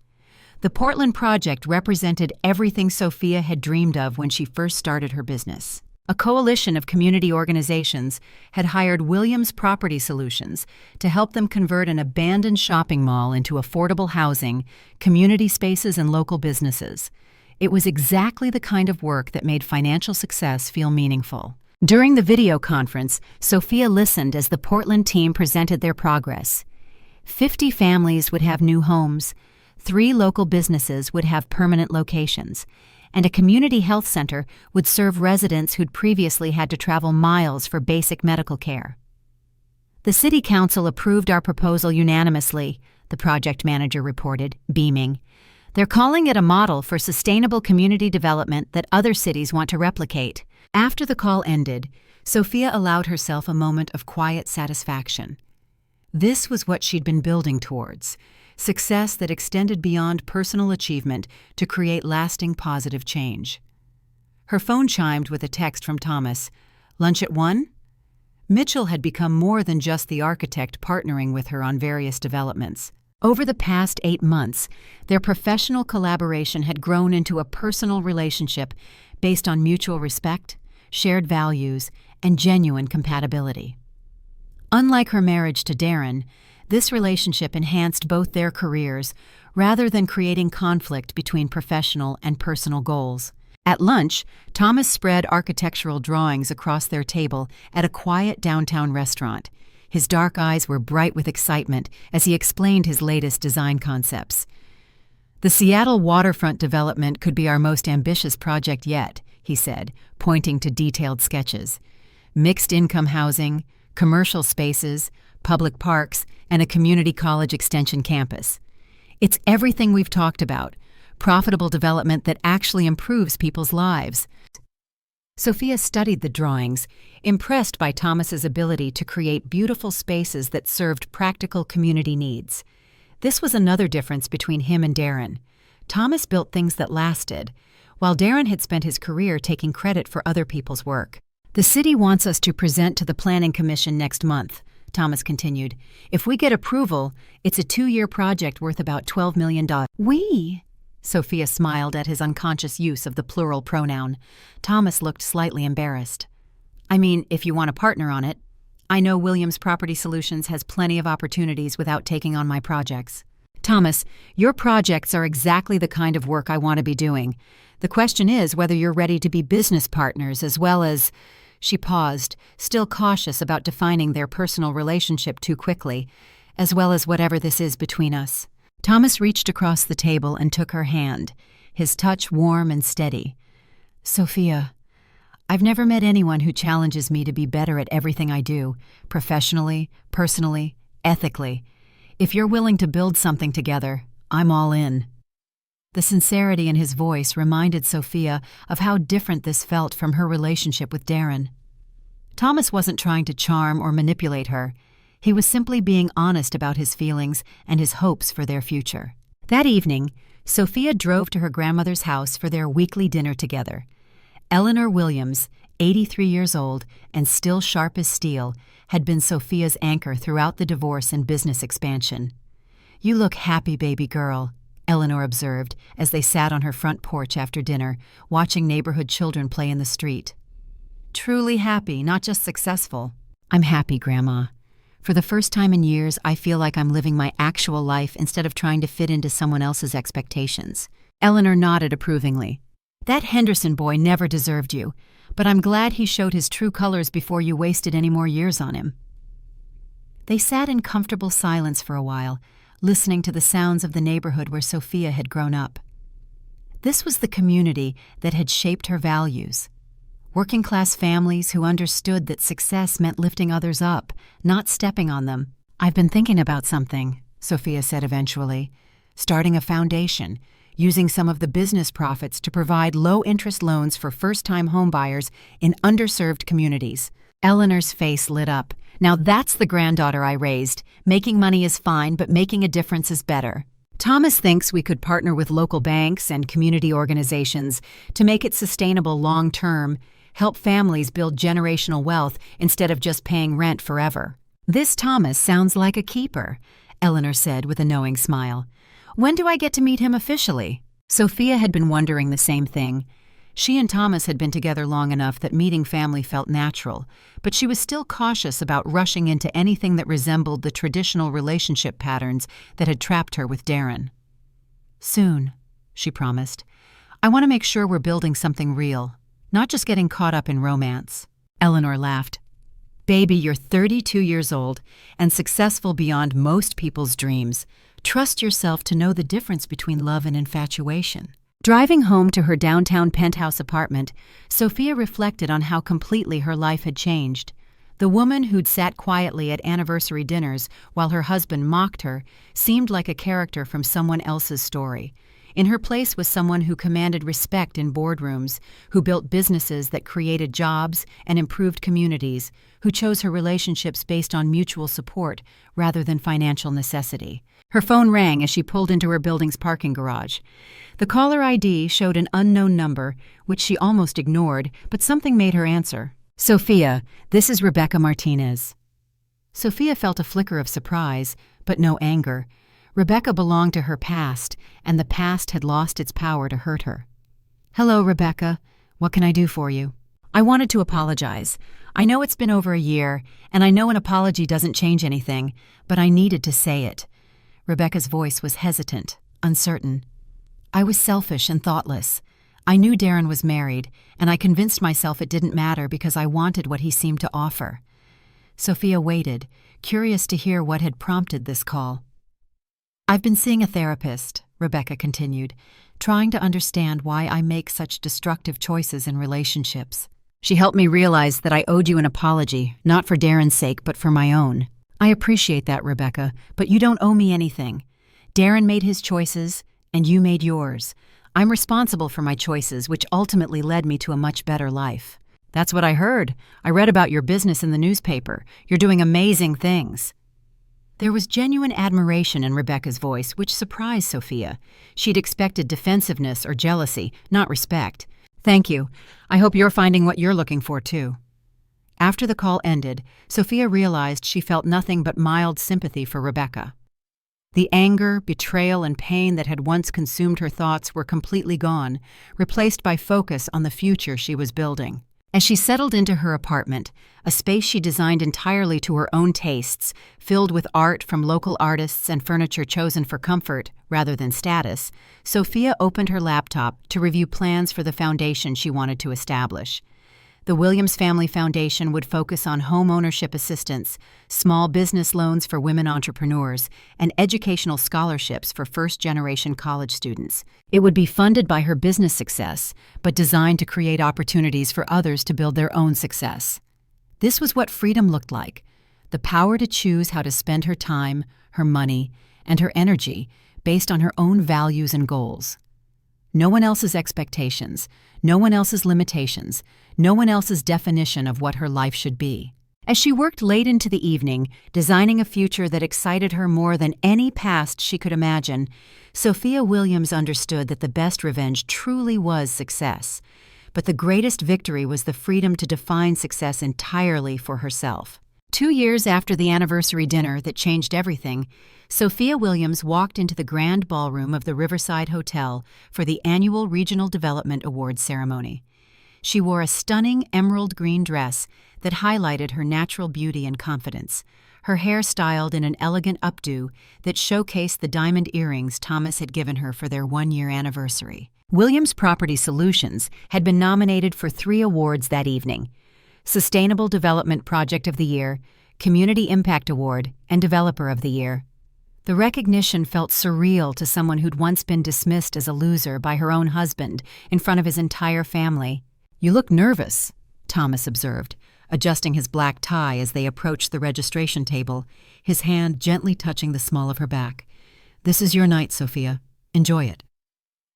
The Portland project represented everything Sophia had dreamed of when she first started her business. A coalition of community organizations had hired Williams Property Solutions to help them convert an abandoned shopping mall into affordable housing, community spaces, and local businesses. It was exactly the kind of work that made financial success feel meaningful. During the video conference, Sophia listened as the Portland team presented their progress. 50 families would have new homes, 3 local businesses would have permanent locations, and a community health center would serve residents who'd previously had to travel miles for basic medical care. "The City Council approved our proposal unanimously," the project manager reported, beaming. They're calling it a model for sustainable community development that other cities want to replicate. After the call ended, Sophia allowed herself a moment of quiet satisfaction. This was what she'd been building towards, success that extended beyond personal achievement to create lasting positive change. Her phone chimed with a text from Thomas. Lunch at 1? Mitchell had become more than just the architect partnering with her on various developments. Over the past 8 months, their professional collaboration had grown into a personal relationship based on mutual respect, shared values, and genuine compatibility. Unlike her marriage to Darren, this relationship enhanced both their careers rather than creating conflict between professional and personal goals. At lunch, Thomas spread architectural drawings across their table at a quiet downtown restaurant. His dark eyes were bright with excitement as he explained his latest design concepts. "The Seattle waterfront development could be our most ambitious project yet," he said, pointing to detailed sketches. "Mixed-income housing, commercial spaces, public parks, and a community college extension campus. It's everything we've talked about, profitable development that actually improves people's lives." Sophia studied the drawings, impressed by Thomas's ability to create beautiful spaces that served practical community needs. This was another difference between him and Darren. Thomas built things that lasted, while Darren had spent his career taking credit for other people's work. "The city wants us to present to the Planning Commission next month," Thomas continued. "If we get approval, it's a 2-year project worth about $12 million. We? Sophia smiled at his unconscious use of the plural pronoun. Thomas looked slightly embarrassed. "I mean, if you want a partner on it. I know Williams Property Solutions has plenty of opportunities without taking on my projects." "Thomas, your projects are exactly the kind of work I want to be doing. The question is whether you're ready to be business partners as well as—" She paused, still cautious about defining their personal relationship too quickly, "as well as whatever this is between us." Thomas reached across the table and took her hand, his touch warm and steady. "Sophia, I've never met anyone who challenges me to be better at everything I do, professionally, personally, ethically. If you're willing to build something together, I'm all in." The sincerity in his voice reminded Sophia of how different this felt from her relationship with Darren. Thomas wasn't trying to charm or manipulate her. He was simply being honest about his feelings and his hopes for their future. That evening, Sophia drove to her grandmother's house for their weekly dinner together. Eleanor Williams, 83 years old and still sharp as steel, had been Sophia's anchor throughout the divorce and business expansion. "You look happy, baby girl," Eleanor observed as they sat on her front porch after dinner, watching neighborhood children play in the street. "Truly happy, not just successful." "I'm happy, Grandma. For the first time in years, I feel like I'm living my actual life instead of trying to fit into someone else's expectations." Eleanor nodded approvingly. "That Henderson boy never deserved you, but I'm glad he showed his true colors before you wasted any more years on him." They sat in comfortable silence for a while, listening to the sounds of the neighborhood where Sophia had grown up. This was the community that had shaped her values. Working-class families who understood that success meant lifting others up, not stepping on them. "I've been thinking about something," Sophia said eventually. "Starting a foundation, using some of the business profits to provide low-interest loans for first-time homebuyers in underserved communities." Eleanor's face lit up. "Now that's the granddaughter I raised. Making money is fine, but making a difference is better." "Thomas thinks we could partner with local banks and community organizations to make it sustainable long-term, help families build generational wealth instead of just paying rent forever." "This Thomas sounds like a keeper," Eleanor said with a knowing smile. "When do I get to meet him officially?" Sophia had been wondering the same thing. She and Thomas had been together long enough that meeting family felt natural, but she was still cautious about rushing into anything that resembled the traditional relationship patterns that had trapped her with Darren. "Soon," she promised. "I want to make sure we're building something real, not just getting caught up in romance." Eleanor laughed. "Baby, you're 32 years old and successful beyond most people's dreams. Trust yourself to know the difference between love and infatuation." Driving home to her downtown penthouse apartment, Sophia reflected on how completely her life had changed. The woman who'd sat quietly at anniversary dinners while her husband mocked her seemed like a character from someone else's story. In her place was someone who commanded respect in boardrooms, who built businesses that created jobs and improved communities, who chose her relationships based on mutual support rather than financial necessity. Her phone rang as she pulled into her building's parking garage. The caller ID showed an unknown number, which she almost ignored, but something made her answer. "Sophia, this is Rebecca Martinez." Sophia felt a flicker of surprise, but no anger. Rebecca belonged to her past, and the past had lost its power to hurt her. "Hello, Rebecca. What can I do for you?" "I wanted to apologize. I know it's been over a year, and I know an apology doesn't change anything, but I needed to say it." Rebecca's voice was hesitant, uncertain. "I was selfish and thoughtless. I knew Darren was married, and I convinced myself it didn't matter because I wanted what he seemed to offer." Sophia waited, curious to hear what had prompted this call. "I've been seeing a therapist," Rebecca continued, "trying to understand why I make such destructive choices in relationships. She helped me realize that I owed you an apology, not for Darren's sake, but for my own." "I appreciate that, Rebecca, but you don't owe me anything. Darren made his choices, and you made yours. I'm responsible for my choices, which ultimately led me to a much better life." "That's what I heard. I read about your business in the newspaper. You're doing amazing things." There was genuine admiration in Rebecca's voice, which surprised Sophia. She'd expected defensiveness or jealousy, not respect. "Thank you. I hope you're finding what you're looking for, too." After the call ended, Sophia realized she felt nothing but mild sympathy for Rebecca. The anger, betrayal, and pain that had once consumed her thoughts were completely gone, replaced by focus on the future she was building. As she settled into her apartment, a space she designed entirely to her own tastes, filled with art from local artists and furniture chosen for comfort rather than status, Sophia opened her laptop to review plans for the foundation she wanted to establish. The Williams Family Foundation would focus on home ownership assistance, small business loans for women entrepreneurs, and educational scholarships for first-generation college students. It would be funded by her business success, but designed to create opportunities for others to build their own success. This was what freedom looked like: the power to choose how to spend her time, her money, and her energy based on her own values and goals. No one else's expectations, no one else's limitations, no one else's definition of what her life should be. As she worked late into the evening, designing a future that excited her more than any past she could imagine, Sophia Williams understood that the best revenge truly was success. But the greatest victory was the freedom to define success entirely for herself. 2 years after the anniversary dinner that changed everything, Sophia Williams walked into the grand ballroom of the Riverside Hotel for the annual Regional Development Awards ceremony. She wore a stunning emerald green dress that highlighted her natural beauty and confidence, her hair styled in an elegant updo that showcased the diamond earrings Thomas had given her for their 1-year anniversary. Williams Property Solutions had been nominated for 3 awards that evening: Sustainable Development Project of the Year, Community Impact Award, and Developer of the Year. The recognition felt surreal to someone who'd once been dismissed as a loser by her own husband in front of his entire family. "You look nervous," Thomas observed, adjusting his black tie as they approached the registration table, his hand gently touching the small of her back. "This is your night, Sophia. Enjoy it."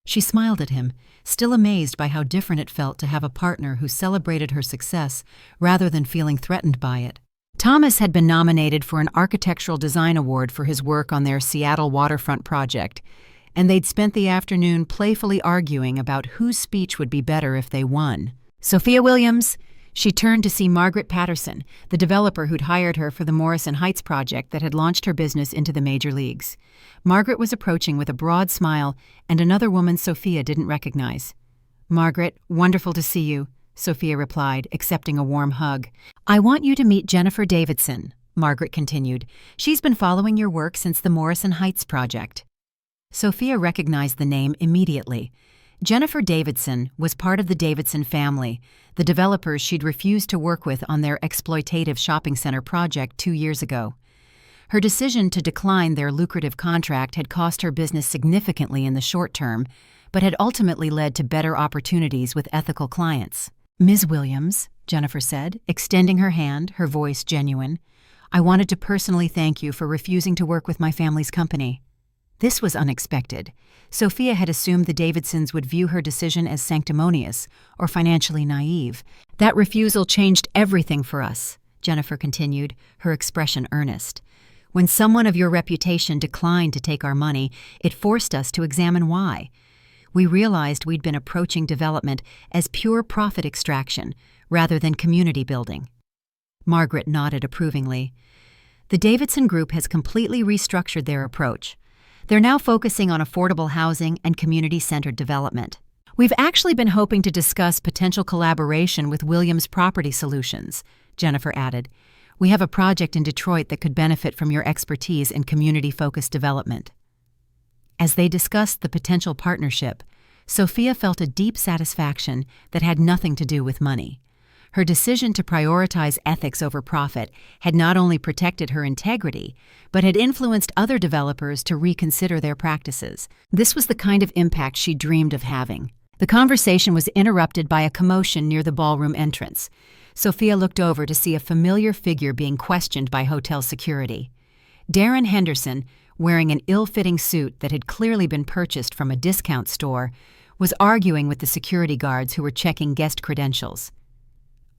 She smiled at him, still amazed by how different it felt to have a partner who celebrated her success rather than feeling threatened by it. Thomas had been nominated for an Architectural Design Award for his work on their Seattle waterfront project, and they'd spent the afternoon playfully arguing about whose speech would be better if they won. Sophia Williams, she turned to see Margaret Patterson, the developer who'd hired her for the Morrison Heights project that had launched her business into the major leagues. Margaret was approaching with a broad smile and another woman Sophia didn't recognize. "Margaret, wonderful to see you," Sophia replied, accepting a warm hug. "I want you to meet Jennifer Davidson," Margaret continued. "She's been following your work since the Morrison Heights project." Sophia recognized the name immediately. Jennifer Davidson was part of the Davidson family, the developers she'd refused to work with on their exploitative shopping center project 2 years ago. Her decision to decline their lucrative contract had cost her business significantly in the short term, but had ultimately led to better opportunities with ethical clients. "Ms. Williams," Jennifer said, extending her hand, her voice genuine, "I wanted to personally thank you for refusing to work with my family's company." This was unexpected. Sophia had assumed the Davidsons would view her decision as sanctimonious or financially naive. That refusal changed everything for us, Jennifer continued, her expression earnest. When someone of your reputation declined to take our money, it forced us to examine why. We realized we'd been approaching development as pure profit extraction rather than community building. Margaret nodded approvingly. The Davidson Group has completely restructured their approach. They're now focusing on affordable housing and community-centered development. We've actually been hoping to discuss potential collaboration with Williams Property Solutions, Jennifer added. We have a project in Detroit that could benefit from your expertise in community-focused development. As they discussed the potential partnership, Sophia felt a deep satisfaction that had nothing to do with money. Her decision to prioritize ethics over profit had not only protected her integrity, but had influenced other developers to reconsider their practices. This was the kind of impact she dreamed of having. The conversation was interrupted by a commotion near the ballroom entrance. Sophia looked over to see a familiar figure being questioned by hotel security. Darren Henderson, wearing an ill-fitting suit that had clearly been purchased from a discount store, was arguing with the security guards who were checking guest credentials.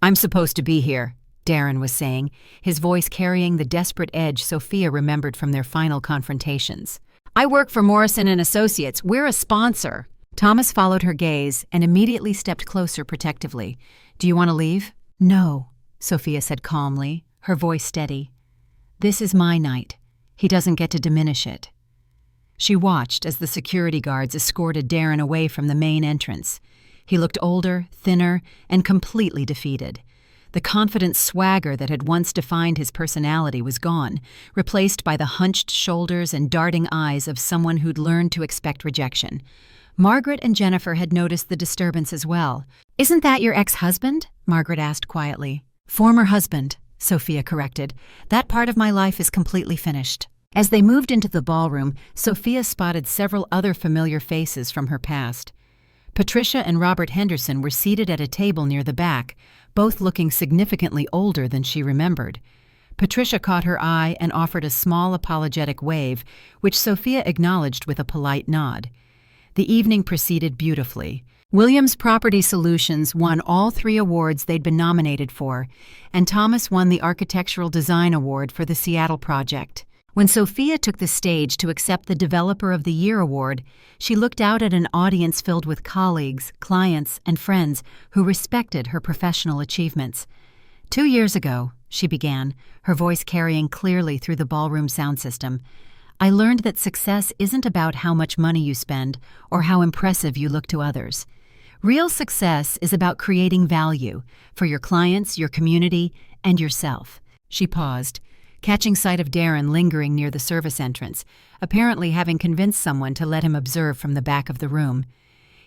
"I'm supposed to be here," Darren was saying, his voice carrying the desperate edge Sophia remembered from their final confrontations. "I work for Morrison & Associates. We're a sponsor." Thomas followed her gaze and immediately stepped closer protectively. "Do you want to leave?" "No," Sophia said calmly, her voice steady. "This is my night. He doesn't get to diminish it." She watched as the security guards escorted Darren away from the main entrance. He looked older, thinner, and completely defeated. The confident swagger that had once defined his personality was gone, replaced by the hunched shoulders and darting eyes of someone who'd learned to expect rejection. Margaret and Jennifer had noticed the disturbance as well. "Isn't that your ex-husband?" Margaret asked quietly. "Former husband," Sophia corrected. "That part of my life is completely finished." As they moved into the ballroom, Sophia spotted several other familiar faces from her past. Patricia and Robert Henderson were seated at a table near the back, both looking significantly older than she remembered. Patricia caught her eye and offered a small apologetic wave, which Sophia acknowledged with a polite nod. The evening proceeded beautifully. Williams Property Solutions won all 3 awards they'd been nominated for, and Thomas won the Architectural Design Award for the Seattle project. When Sophia took the stage to accept the Developer of the Year award, she looked out at an audience filled with colleagues, clients, and friends who respected her professional achievements. 2 years ago, she began, her voice carrying clearly through the ballroom sound system, I learned that success isn't about how much money you spend or how impressive you look to others. Real success is about creating value for your clients, your community, and yourself. She paused, catching sight of Darren lingering near the service entrance, apparently having convinced someone to let him observe from the back of the room.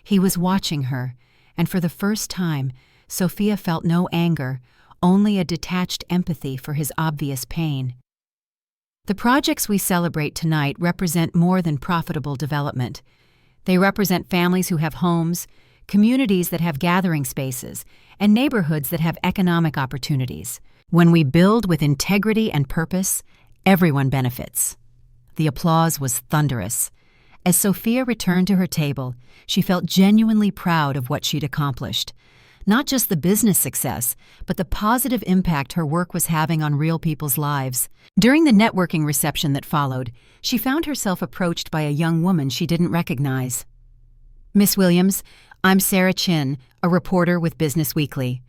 He was watching her, and for the first time, Sophia felt no anger, only a detached empathy for his obvious pain. The projects we celebrate tonight represent more than profitable development. They represent families who have homes, communities that have gathering spaces, and neighborhoods that have economic opportunities. When we build with integrity and purpose, everyone benefits. The applause was thunderous. As Sophia returned to her table, she felt genuinely proud of what she'd accomplished. Not just the business success, but the positive impact her work was having on real people's lives. During the networking reception that followed, she found herself approached by a young woman she didn't recognize. "Miss Williams, I'm Sarah Chin, a reporter with Business Weekly.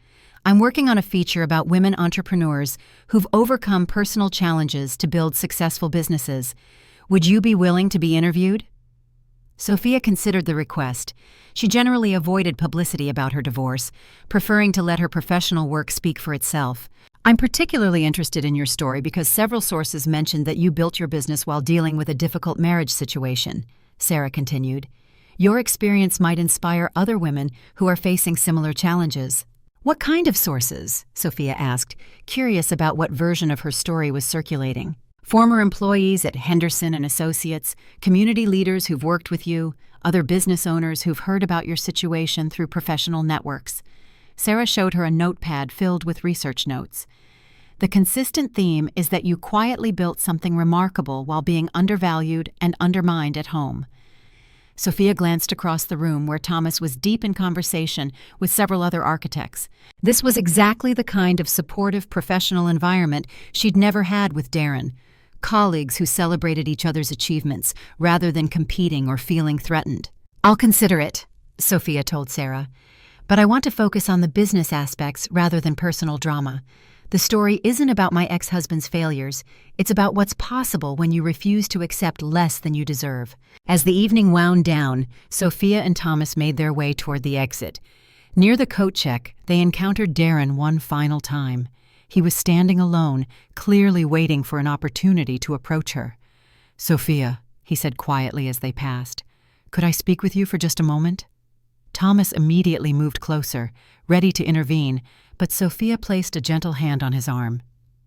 I'm working on a feature about women entrepreneurs who've overcome personal challenges to build successful businesses. Would you be willing to be interviewed?" Sophia considered the request. She generally avoided publicity about her divorce, preferring to let her professional work speak for itself. "I'm particularly interested in your story because several sources mentioned that you built your business while dealing with a difficult marriage situation," Sarah continued. "Your experience might inspire other women who are facing similar challenges." "What kind of sources?" Sophia asked, curious about what version of her story was circulating. "Former employees at Henderson & Associates, community leaders who've worked with you, other business owners who've heard about your situation through professional networks." Sarah showed her a notepad filled with research notes. The consistent theme is that you quietly built something remarkable while being undervalued and undermined at home. Sophia glanced across the room where Thomas was deep in conversation with several other architects. This was exactly the kind of supportive professional environment she'd never had with Darren. Colleagues who celebrated each other's achievements rather than competing or feeling threatened. "I'll consider it," Sophia told Sarah. "But I want to focus on the business aspects rather than personal drama. The story isn't about my ex-husband's failures. It's about what's possible when you refuse to accept less than you deserve." As the evening wound down, Sophia and Thomas made their way toward the exit. Near the coat check, they encountered Darren one final time. He was standing alone, clearly waiting for an opportunity to approach her. "Sophia," he said quietly as they passed, "could I speak with you for just a moment?" Thomas immediately moved closer, ready to intervene, but Sophia placed a gentle hand on his arm.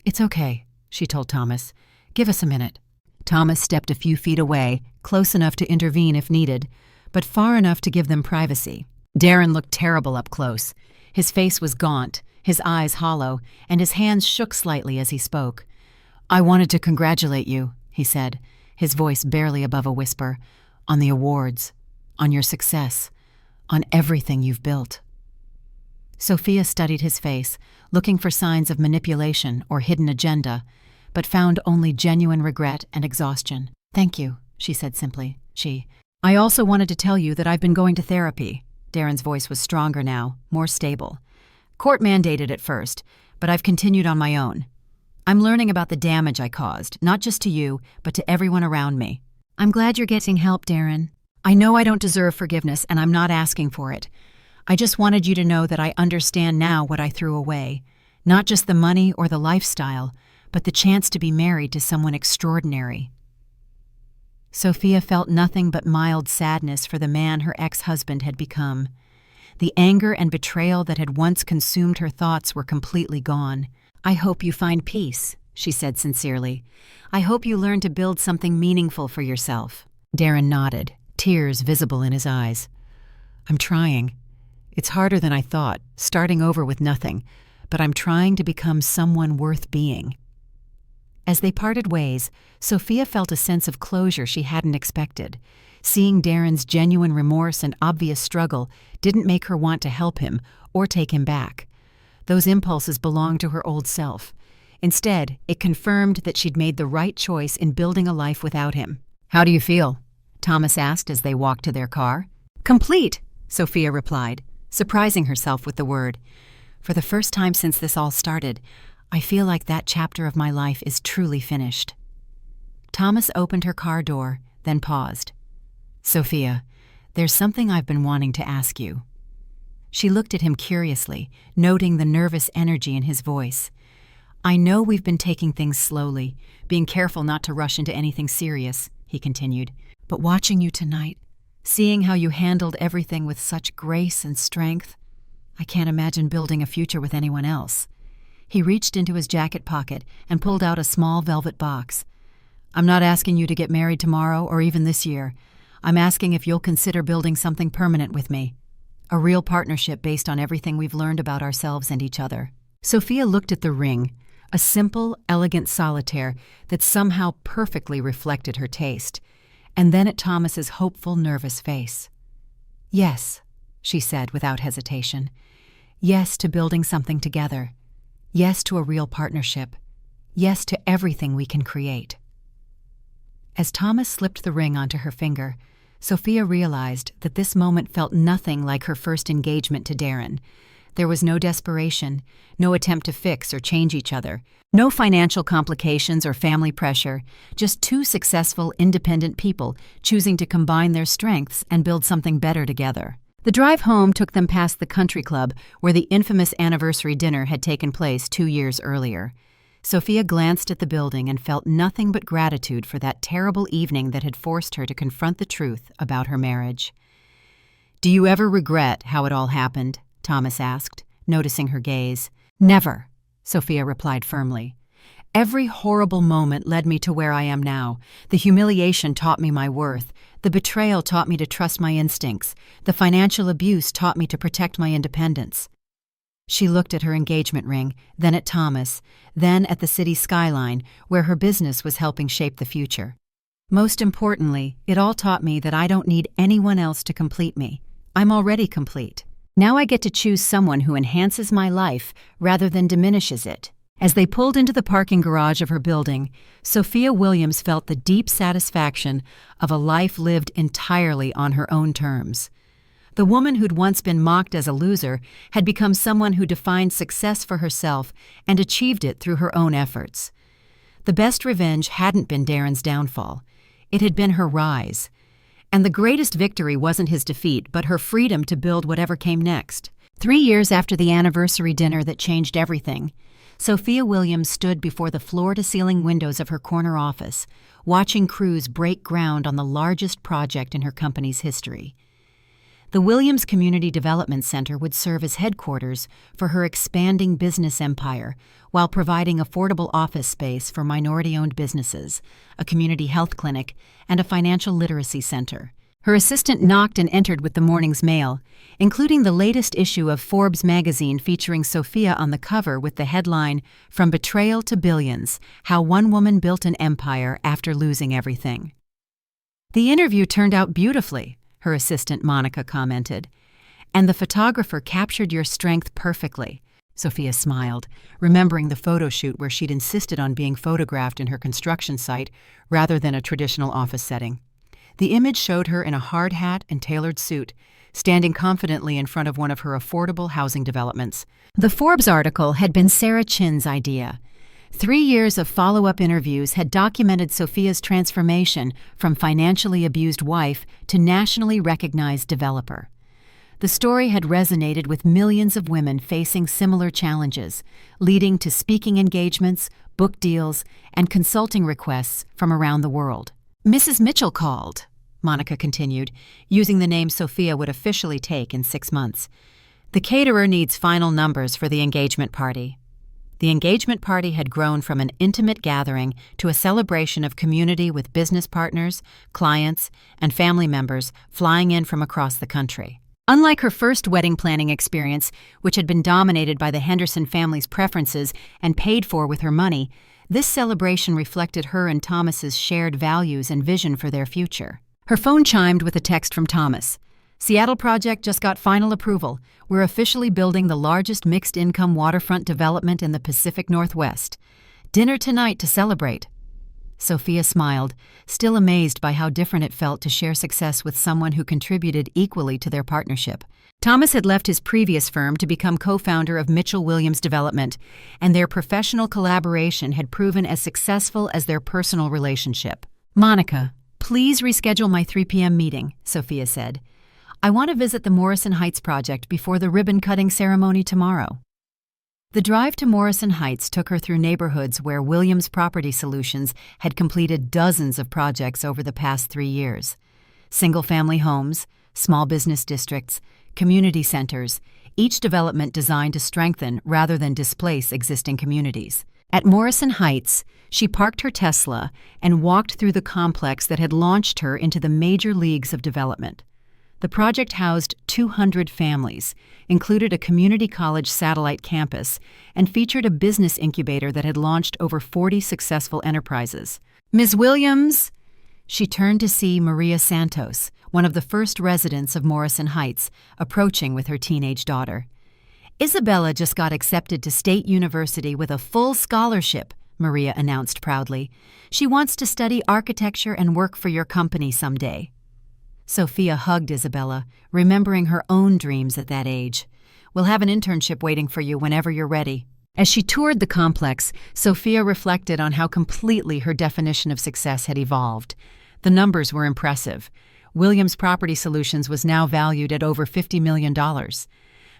"It's okay," she told Thomas. "Give us a minute." Thomas stepped a few feet away, close enough to intervene if needed, but far enough to give them privacy. Darren looked terrible up close. His face was gaunt, his eyes hollow, and his hands shook slightly as he spoke. "I wanted to congratulate you," he said, his voice barely above a whisper, "on the awards, on your success, on everything you've built." Sophia studied his face, looking for signs of manipulation or hidden agenda, but found only genuine regret and exhaustion. "Thank you," she said simply. "I also wanted to tell you that I've been going to therapy." Darren's voice was stronger now, more stable. "Court mandated at first, but I've continued on my own. I'm learning about the damage I caused, not just to you, but to everyone around me." "I'm glad you're getting help, Darren. I know I don't deserve forgiveness, and I'm not asking for it. I just wanted you to know that I understand now what I threw away. Not just the money or the lifestyle, but the chance to be married to someone extraordinary." Sophia felt nothing but mild sadness for the man her ex-husband had become. The anger and betrayal that had once consumed her thoughts were completely gone. "I hope you find peace," she said sincerely. "I hope you learn to build something meaningful for yourself." Darren nodded, tears visible in his eyes. "I'm trying. It's harder than I thought, starting over with nothing, but I'm trying to become someone worth being." As they parted ways, Sophia felt a sense of closure she hadn't expected. Seeing Darren's genuine remorse and obvious struggle didn't make her want to help him or take him back. Those impulses belonged to her old self. Instead, it confirmed that she'd made the right choice in building a life without him. "How do you feel?" Thomas asked as they walked to their car. "Complete," Sophia replied, surprising herself with the word. "For the first time since this all started, I feel like that chapter of my life is truly finished." Thomas opened her car door, then paused. "Sophia, there's something I've been wanting to ask you." She looked at him curiously, noting the nervous energy in his voice. "I know we've been taking things slowly, being careful not to rush into anything serious," he continued. "But watching you tonight, seeing how you handled everything with such grace and strength, I can't imagine building a future with anyone else." He reached into his jacket pocket and pulled out a small velvet box. "I'm not asking you to get married tomorrow or even this year. I'm asking if you'll consider building something permanent with me. A real partnership based on everything we've learned about ourselves and each other." Sophia looked at the ring, a simple, elegant solitaire that somehow perfectly reflected her taste, and then at Thomas's hopeful, nervous face. "Yes," she said without hesitation. "Yes to building something together. Yes to a real partnership. Yes to everything we can create." As Thomas slipped the ring onto her finger, Sophia realized that this moment felt nothing like her first engagement to Darren. There was no desperation, no attempt to fix or change each other, no financial complications or family pressure, just two successful, independent people choosing to combine their strengths and build something better together. The drive home took them past the country club where the infamous anniversary dinner had taken place 2 years earlier. Sophia glanced at the building and felt nothing but gratitude for that terrible evening that had forced her to confront the truth about her marriage. "Do you ever regret how it all happened?" Thomas asked, noticing her gaze. "Never," Sophia replied firmly. "Every horrible moment led me to where I am now. The humiliation taught me my worth. The betrayal taught me to trust my instincts. The financial abuse taught me to protect my independence." She looked at her engagement ring, then at Thomas, then at the city skyline, where her business was helping shape the future. Most importantly, it all taught me that I don't need anyone else to complete me. I'm already complete. Now I get to choose someone who enhances my life rather than diminishes it. As they pulled into the parking garage of her building, Sophia Williams felt the deep satisfaction of a life lived entirely on her own terms. The woman who'd once been mocked as a loser had become someone who defined success for herself and achieved it through her own efforts. The best revenge hadn't been Darren's downfall. It had been her rise. And the greatest victory wasn't his defeat, but her freedom to build whatever came next. 3 years after the anniversary dinner that changed everything, Sophia Williams stood before the floor-to-ceiling windows of her corner office, watching crews break ground on the largest project in her company's history. The Williams Community Development Center would serve as headquarters for her expanding business empire while providing affordable office space for minority-owned businesses, a community health clinic, and a financial literacy center. Her assistant knocked and entered with the morning's mail, including the latest issue of Forbes magazine featuring Sophia on the cover with the headline, "From Betrayal to Billions: How One Woman Built an Empire After Losing Everything." "The interview turned out beautifully," her assistant Monica commented. "And the photographer captured your strength perfectly." Sophia smiled, remembering the photo shoot where she'd insisted on being photographed in her construction site rather than a traditional office setting. The image showed her in a hard hat and tailored suit, standing confidently in front of one of her affordable housing developments. The Forbes article had been Sarah Chin's idea. 3 years of follow-up interviews had documented Sophia's transformation from financially abused wife to nationally recognized developer. The story had resonated with millions of women facing similar challenges, leading to speaking engagements, book deals, and consulting requests from around the world. "Mrs. Mitchell called," Monica continued, using the name Sophia would officially take in 6 months. "The caterer needs final numbers for the engagement party." The engagement party had grown from an intimate gathering to a celebration of community with business partners, clients, and family members flying in from across the country. Unlike her first wedding planning experience, which had been dominated by the Henderson family's preferences and paid for with her money, this celebration reflected her and Thomas's shared values and vision for their future. Her phone chimed with a text from Thomas. "Seattle project just got final approval. We're officially building the largest mixed-income waterfront development in the Pacific Northwest. Dinner tonight to celebrate." Sophia smiled, still amazed by how different it felt to share success with someone who contributed equally to their partnership. Thomas had left his previous firm to become co-founder of Mitchell Williams Development, and their professional collaboration had proven as successful as their personal relationship. "Monica, please reschedule my 3 p.m. meeting," Sophia said. "I want to visit the Morrison Heights project before the ribbon-cutting ceremony tomorrow." The drive to Morrison Heights took her through neighborhoods where Williams Property Solutions had completed dozens of projects over the past 3 years. Single-family homes, small business districts, community centers, each development designed to strengthen rather than displace existing communities. At Morrison Heights, she parked her Tesla and walked through the complex that had launched her into the major leagues of development. The project housed 200 families, included a community college satellite campus, and featured a business incubator that had launched over 40 successful enterprises. "Ms. Williams?" She turned to see Maria Santos, one of the first residents of Morrison Heights, approaching with her teenage daughter. "Isabella just got accepted to State University with a full scholarship," Maria announced proudly. "She wants to study architecture and work for your company someday." Sophia hugged Isabella, remembering her own dreams at that age. "We'll have an internship waiting for you whenever you're ready." As she toured the complex, Sophia reflected on how completely her definition of success had evolved. The numbers were impressive. Williams Property Solutions was now valued at over $50 million.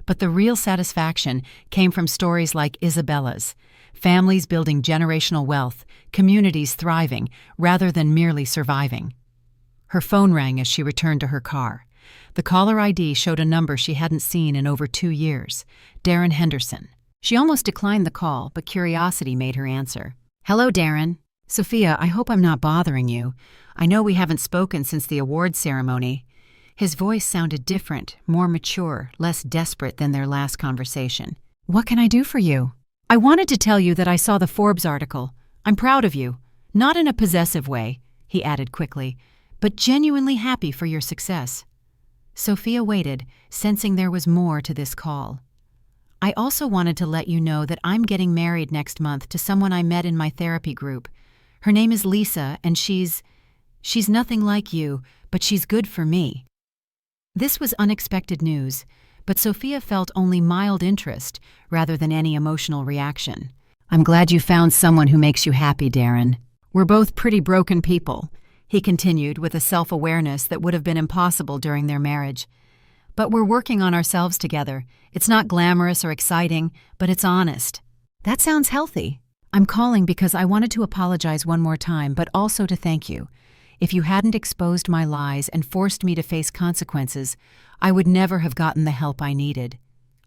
But the real satisfaction came from stories like Isabella's, families building generational wealth, communities thriving, rather than merely surviving. Her phone rang as she returned to her car. The caller ID showed a number she hadn't seen in over 2 years, Darren Henderson. She almost declined the call, but curiosity made her answer. "Hello, Darren. Sophia, I hope I'm not bothering you. I know we haven't spoken since the awards ceremony." His voice sounded different, more mature, less desperate than their last conversation. "What can I do for you?" "I wanted to tell you that I saw the Forbes article. I'm proud of you. Not in a possessive way," he added quickly, "but genuinely happy for your success." Sophia waited, sensing there was more to this call. "I also wanted to let you know that I'm getting married next month to someone I met in my therapy group. Her name is Lisa, and she's nothing like you, but she's good for me." This was unexpected news, but Sophia felt only mild interest rather than any emotional reaction. "I'm glad you found someone who makes you happy, Darren. We're both pretty broken people," he continued with a self-awareness that would have been impossible during their marriage. "But we're working on ourselves together. It's not glamorous or exciting, but it's honest." "That sounds healthy." "I'm calling because I wanted to apologize one more time, but also to thank you. If you hadn't exposed my lies and forced me to face consequences, I would never have gotten the help I needed.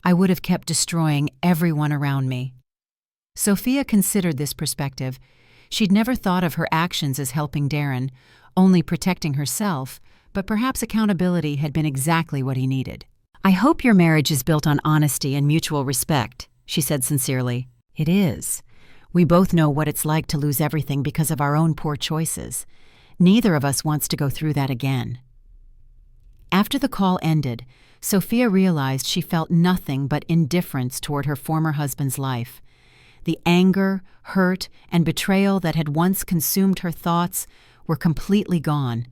I would have kept destroying everyone around me." Sophia considered this perspective. She'd never thought of her actions as helping Darren, only protecting herself, but perhaps accountability had been exactly what he needed. "I hope your marriage is built on honesty and mutual respect," she said sincerely. "It is. We both know what it's like to lose everything because of our own poor choices. Neither of us wants to go through that again." After the call ended, Sophia realized she felt nothing but indifference toward her former husband's life. The anger, hurt, and betrayal that had once consumed her thoughts were completely gone,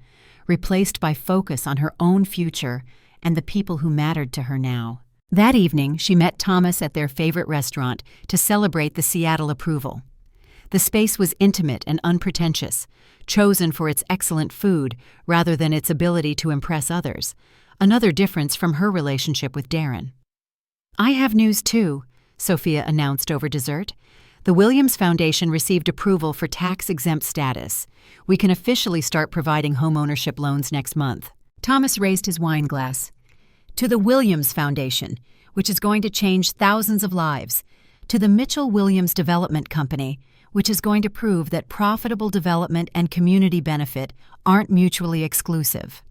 replaced by focus on her own future and the people who mattered to her now. That evening, she met Thomas at their favorite restaurant to celebrate the Seattle approval. The space was intimate and unpretentious, chosen for its excellent food rather than its ability to impress others, another difference from her relationship with Darren. "I have news too," Sophia announced over dessert. "The Williams Foundation received approval for tax-exempt status. We can officially start providing homeownership loans next month." Thomas raised his wine glass. "To the Williams Foundation, which is going to change thousands of lives. To the Mitchell Williams Development Company, which is going to prove that profitable development and community benefit aren't mutually exclusive."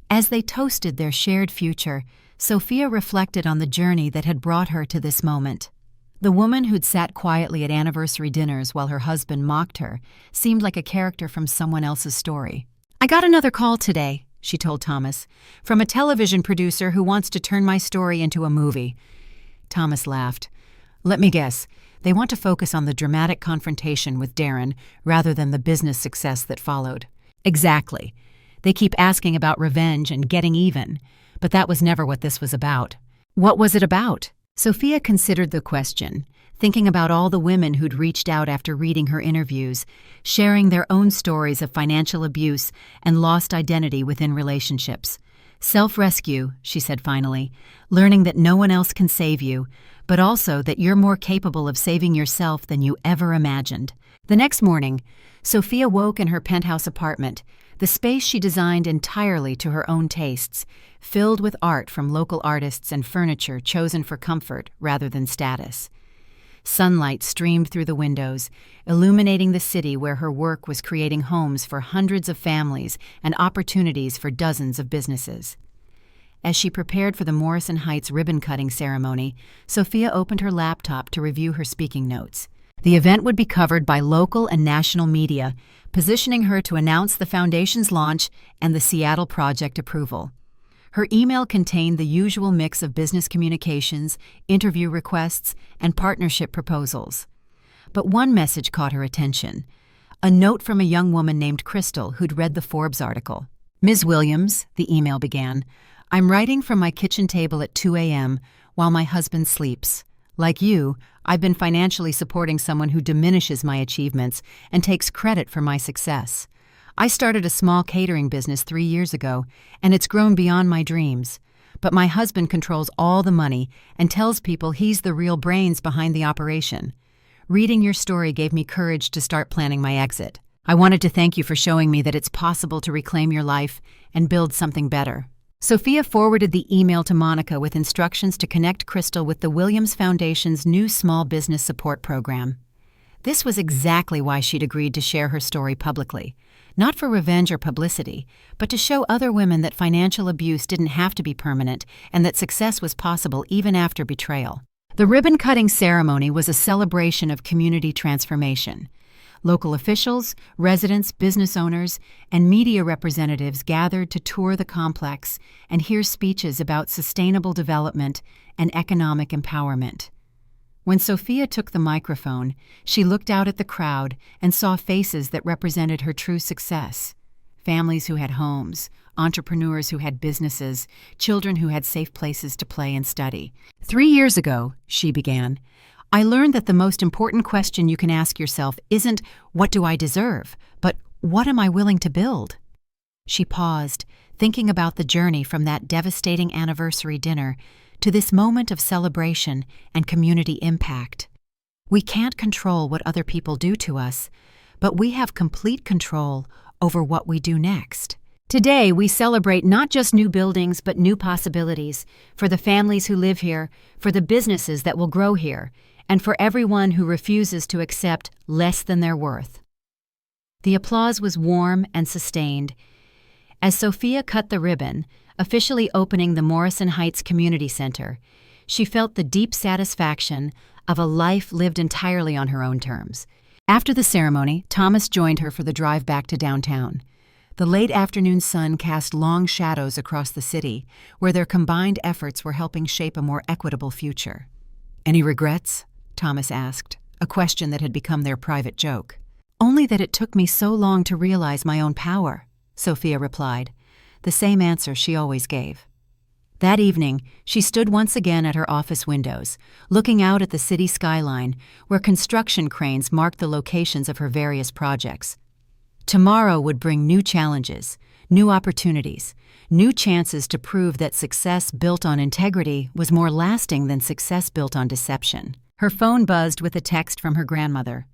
As they toasted their shared future, Sophia reflected on the journey that had brought her to this moment. The woman who'd sat quietly at anniversary dinners while her husband mocked her seemed like a character from someone else's story. "I got another call today," she told Thomas, "from a television producer who wants to turn my story into a movie." Thomas laughed. "Let me guess. They want to focus on the dramatic confrontation with Darren rather than the business success that followed." "Exactly. They keep asking about revenge and getting even, but that was never what this was about." "What was it about?" Sophia considered the question, thinking about all the women who'd reached out after reading her interviews, sharing their own stories of financial abuse and lost identity within relationships. "Self-rescue," she said finally, "learning that no one else can save you, but also that you're more capable of saving yourself than you ever imagined." The next morning, Sophia woke in her penthouse apartment, the space she designed entirely to her own tastes, filled with art from local artists and furniture chosen for comfort rather than status. Sunlight streamed through the windows, illuminating the city where her work was creating homes for hundreds of families and opportunities for dozens of businesses. As she prepared for the Morrison Heights ribbon-cutting ceremony, Sophia opened her laptop to review her speaking notes. The event would be covered by local and national media, positioning her to announce the foundation's launch and the Seattle project approval. Her email contained the usual mix of business communications, interview requests, and partnership proposals. But one message caught her attention, a note from a young woman named Crystal who'd read the Forbes article. "Ms. Williams," the email began, "I'm writing from my kitchen table at 2 a.m. while my husband sleeps. Like you, I've been financially supporting someone who diminishes my achievements and takes credit for my success. I started a small catering business 3 years ago, and it's grown beyond my dreams. But my husband controls all the money and tells people he's the real brains behind the operation. Reading your story gave me courage to start planning my exit. I wanted to thank you for showing me that it's possible to reclaim your life and build something better." Sophia forwarded the email to Monica with instructions to connect Crystal with the Williams Foundation's new small business support program. This was exactly why she'd agreed to share her story publicly, not for revenge or publicity, but to show other women that financial abuse didn't have to be permanent and that success was possible even after betrayal. The ribbon-cutting ceremony was a celebration of community transformation. Local officials, residents, business owners, and media representatives gathered to tour the complex and hear speeches about sustainable development and economic empowerment. When Sophia took the microphone, she looked out at the crowd and saw faces that represented her true success. Families who had homes, entrepreneurs who had businesses, children who had safe places to play and study. 3 years ago, she began, I learned that the most important question you can ask yourself isn't, what do I deserve, but what am I willing to build? She paused, thinking about the journey from that devastating anniversary dinner to this moment of celebration and community impact. We can't control what other people do to us, but we have complete control over what we do next. Today, we celebrate not just new buildings, but new possibilities for the families who live here, for the businesses that will grow here, and for everyone who refuses to accept less than their worth. The applause was warm and sustained. As Sophia cut the ribbon, officially opening the Morrison Heights Community Center, she felt the deep satisfaction of a life lived entirely on her own terms. After the ceremony, Thomas joined her for the drive back to downtown. The late afternoon sun cast long shadows across the city, where their combined efforts were helping shape a more equitable future. Any regrets? Thomas asked, a question that had become their private joke. Only that it took me so long to realize my own power, Sophia replied, the same answer she always gave. That evening, she stood once again at her office windows, looking out at the city skyline, where construction cranes marked the locations of her various projects. Tomorrow would bring new challenges, new opportunities, new chances to prove that success built on integrity was more lasting than success built on deception. Her phone buzzed with a text from her grandmother.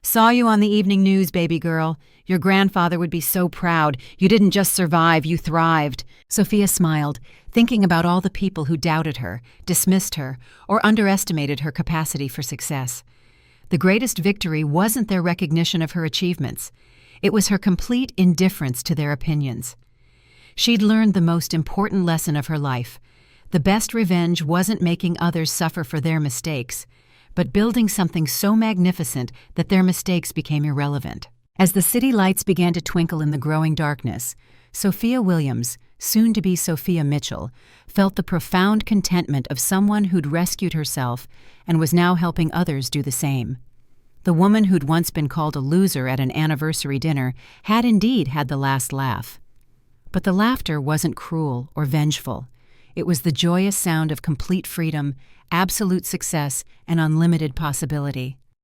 Saw you on the evening news, baby girl. Your grandfather would be so proud. You didn't just survive, you thrived. Sophia smiled, thinking about all the people who doubted her, dismissed her, or underestimated her capacity for success. The greatest victory wasn't their recognition of her achievements. It was her complete indifference to their opinions. She'd learned the most important lesson of her life. The best revenge wasn't making others suffer for their mistakes, but building something so magnificent that their mistakes became irrelevant. As the city lights began to twinkle in the growing darkness, Sophia Williams, soon to be Sophia Mitchell, felt the profound contentment of someone who'd rescued herself and was now helping others do the same. The woman who'd once been called a loser at an anniversary dinner had indeed had the last laugh. But the laughter wasn't cruel or vengeful. It was the joyous sound of complete freedom, absolute success, and unlimited possibility.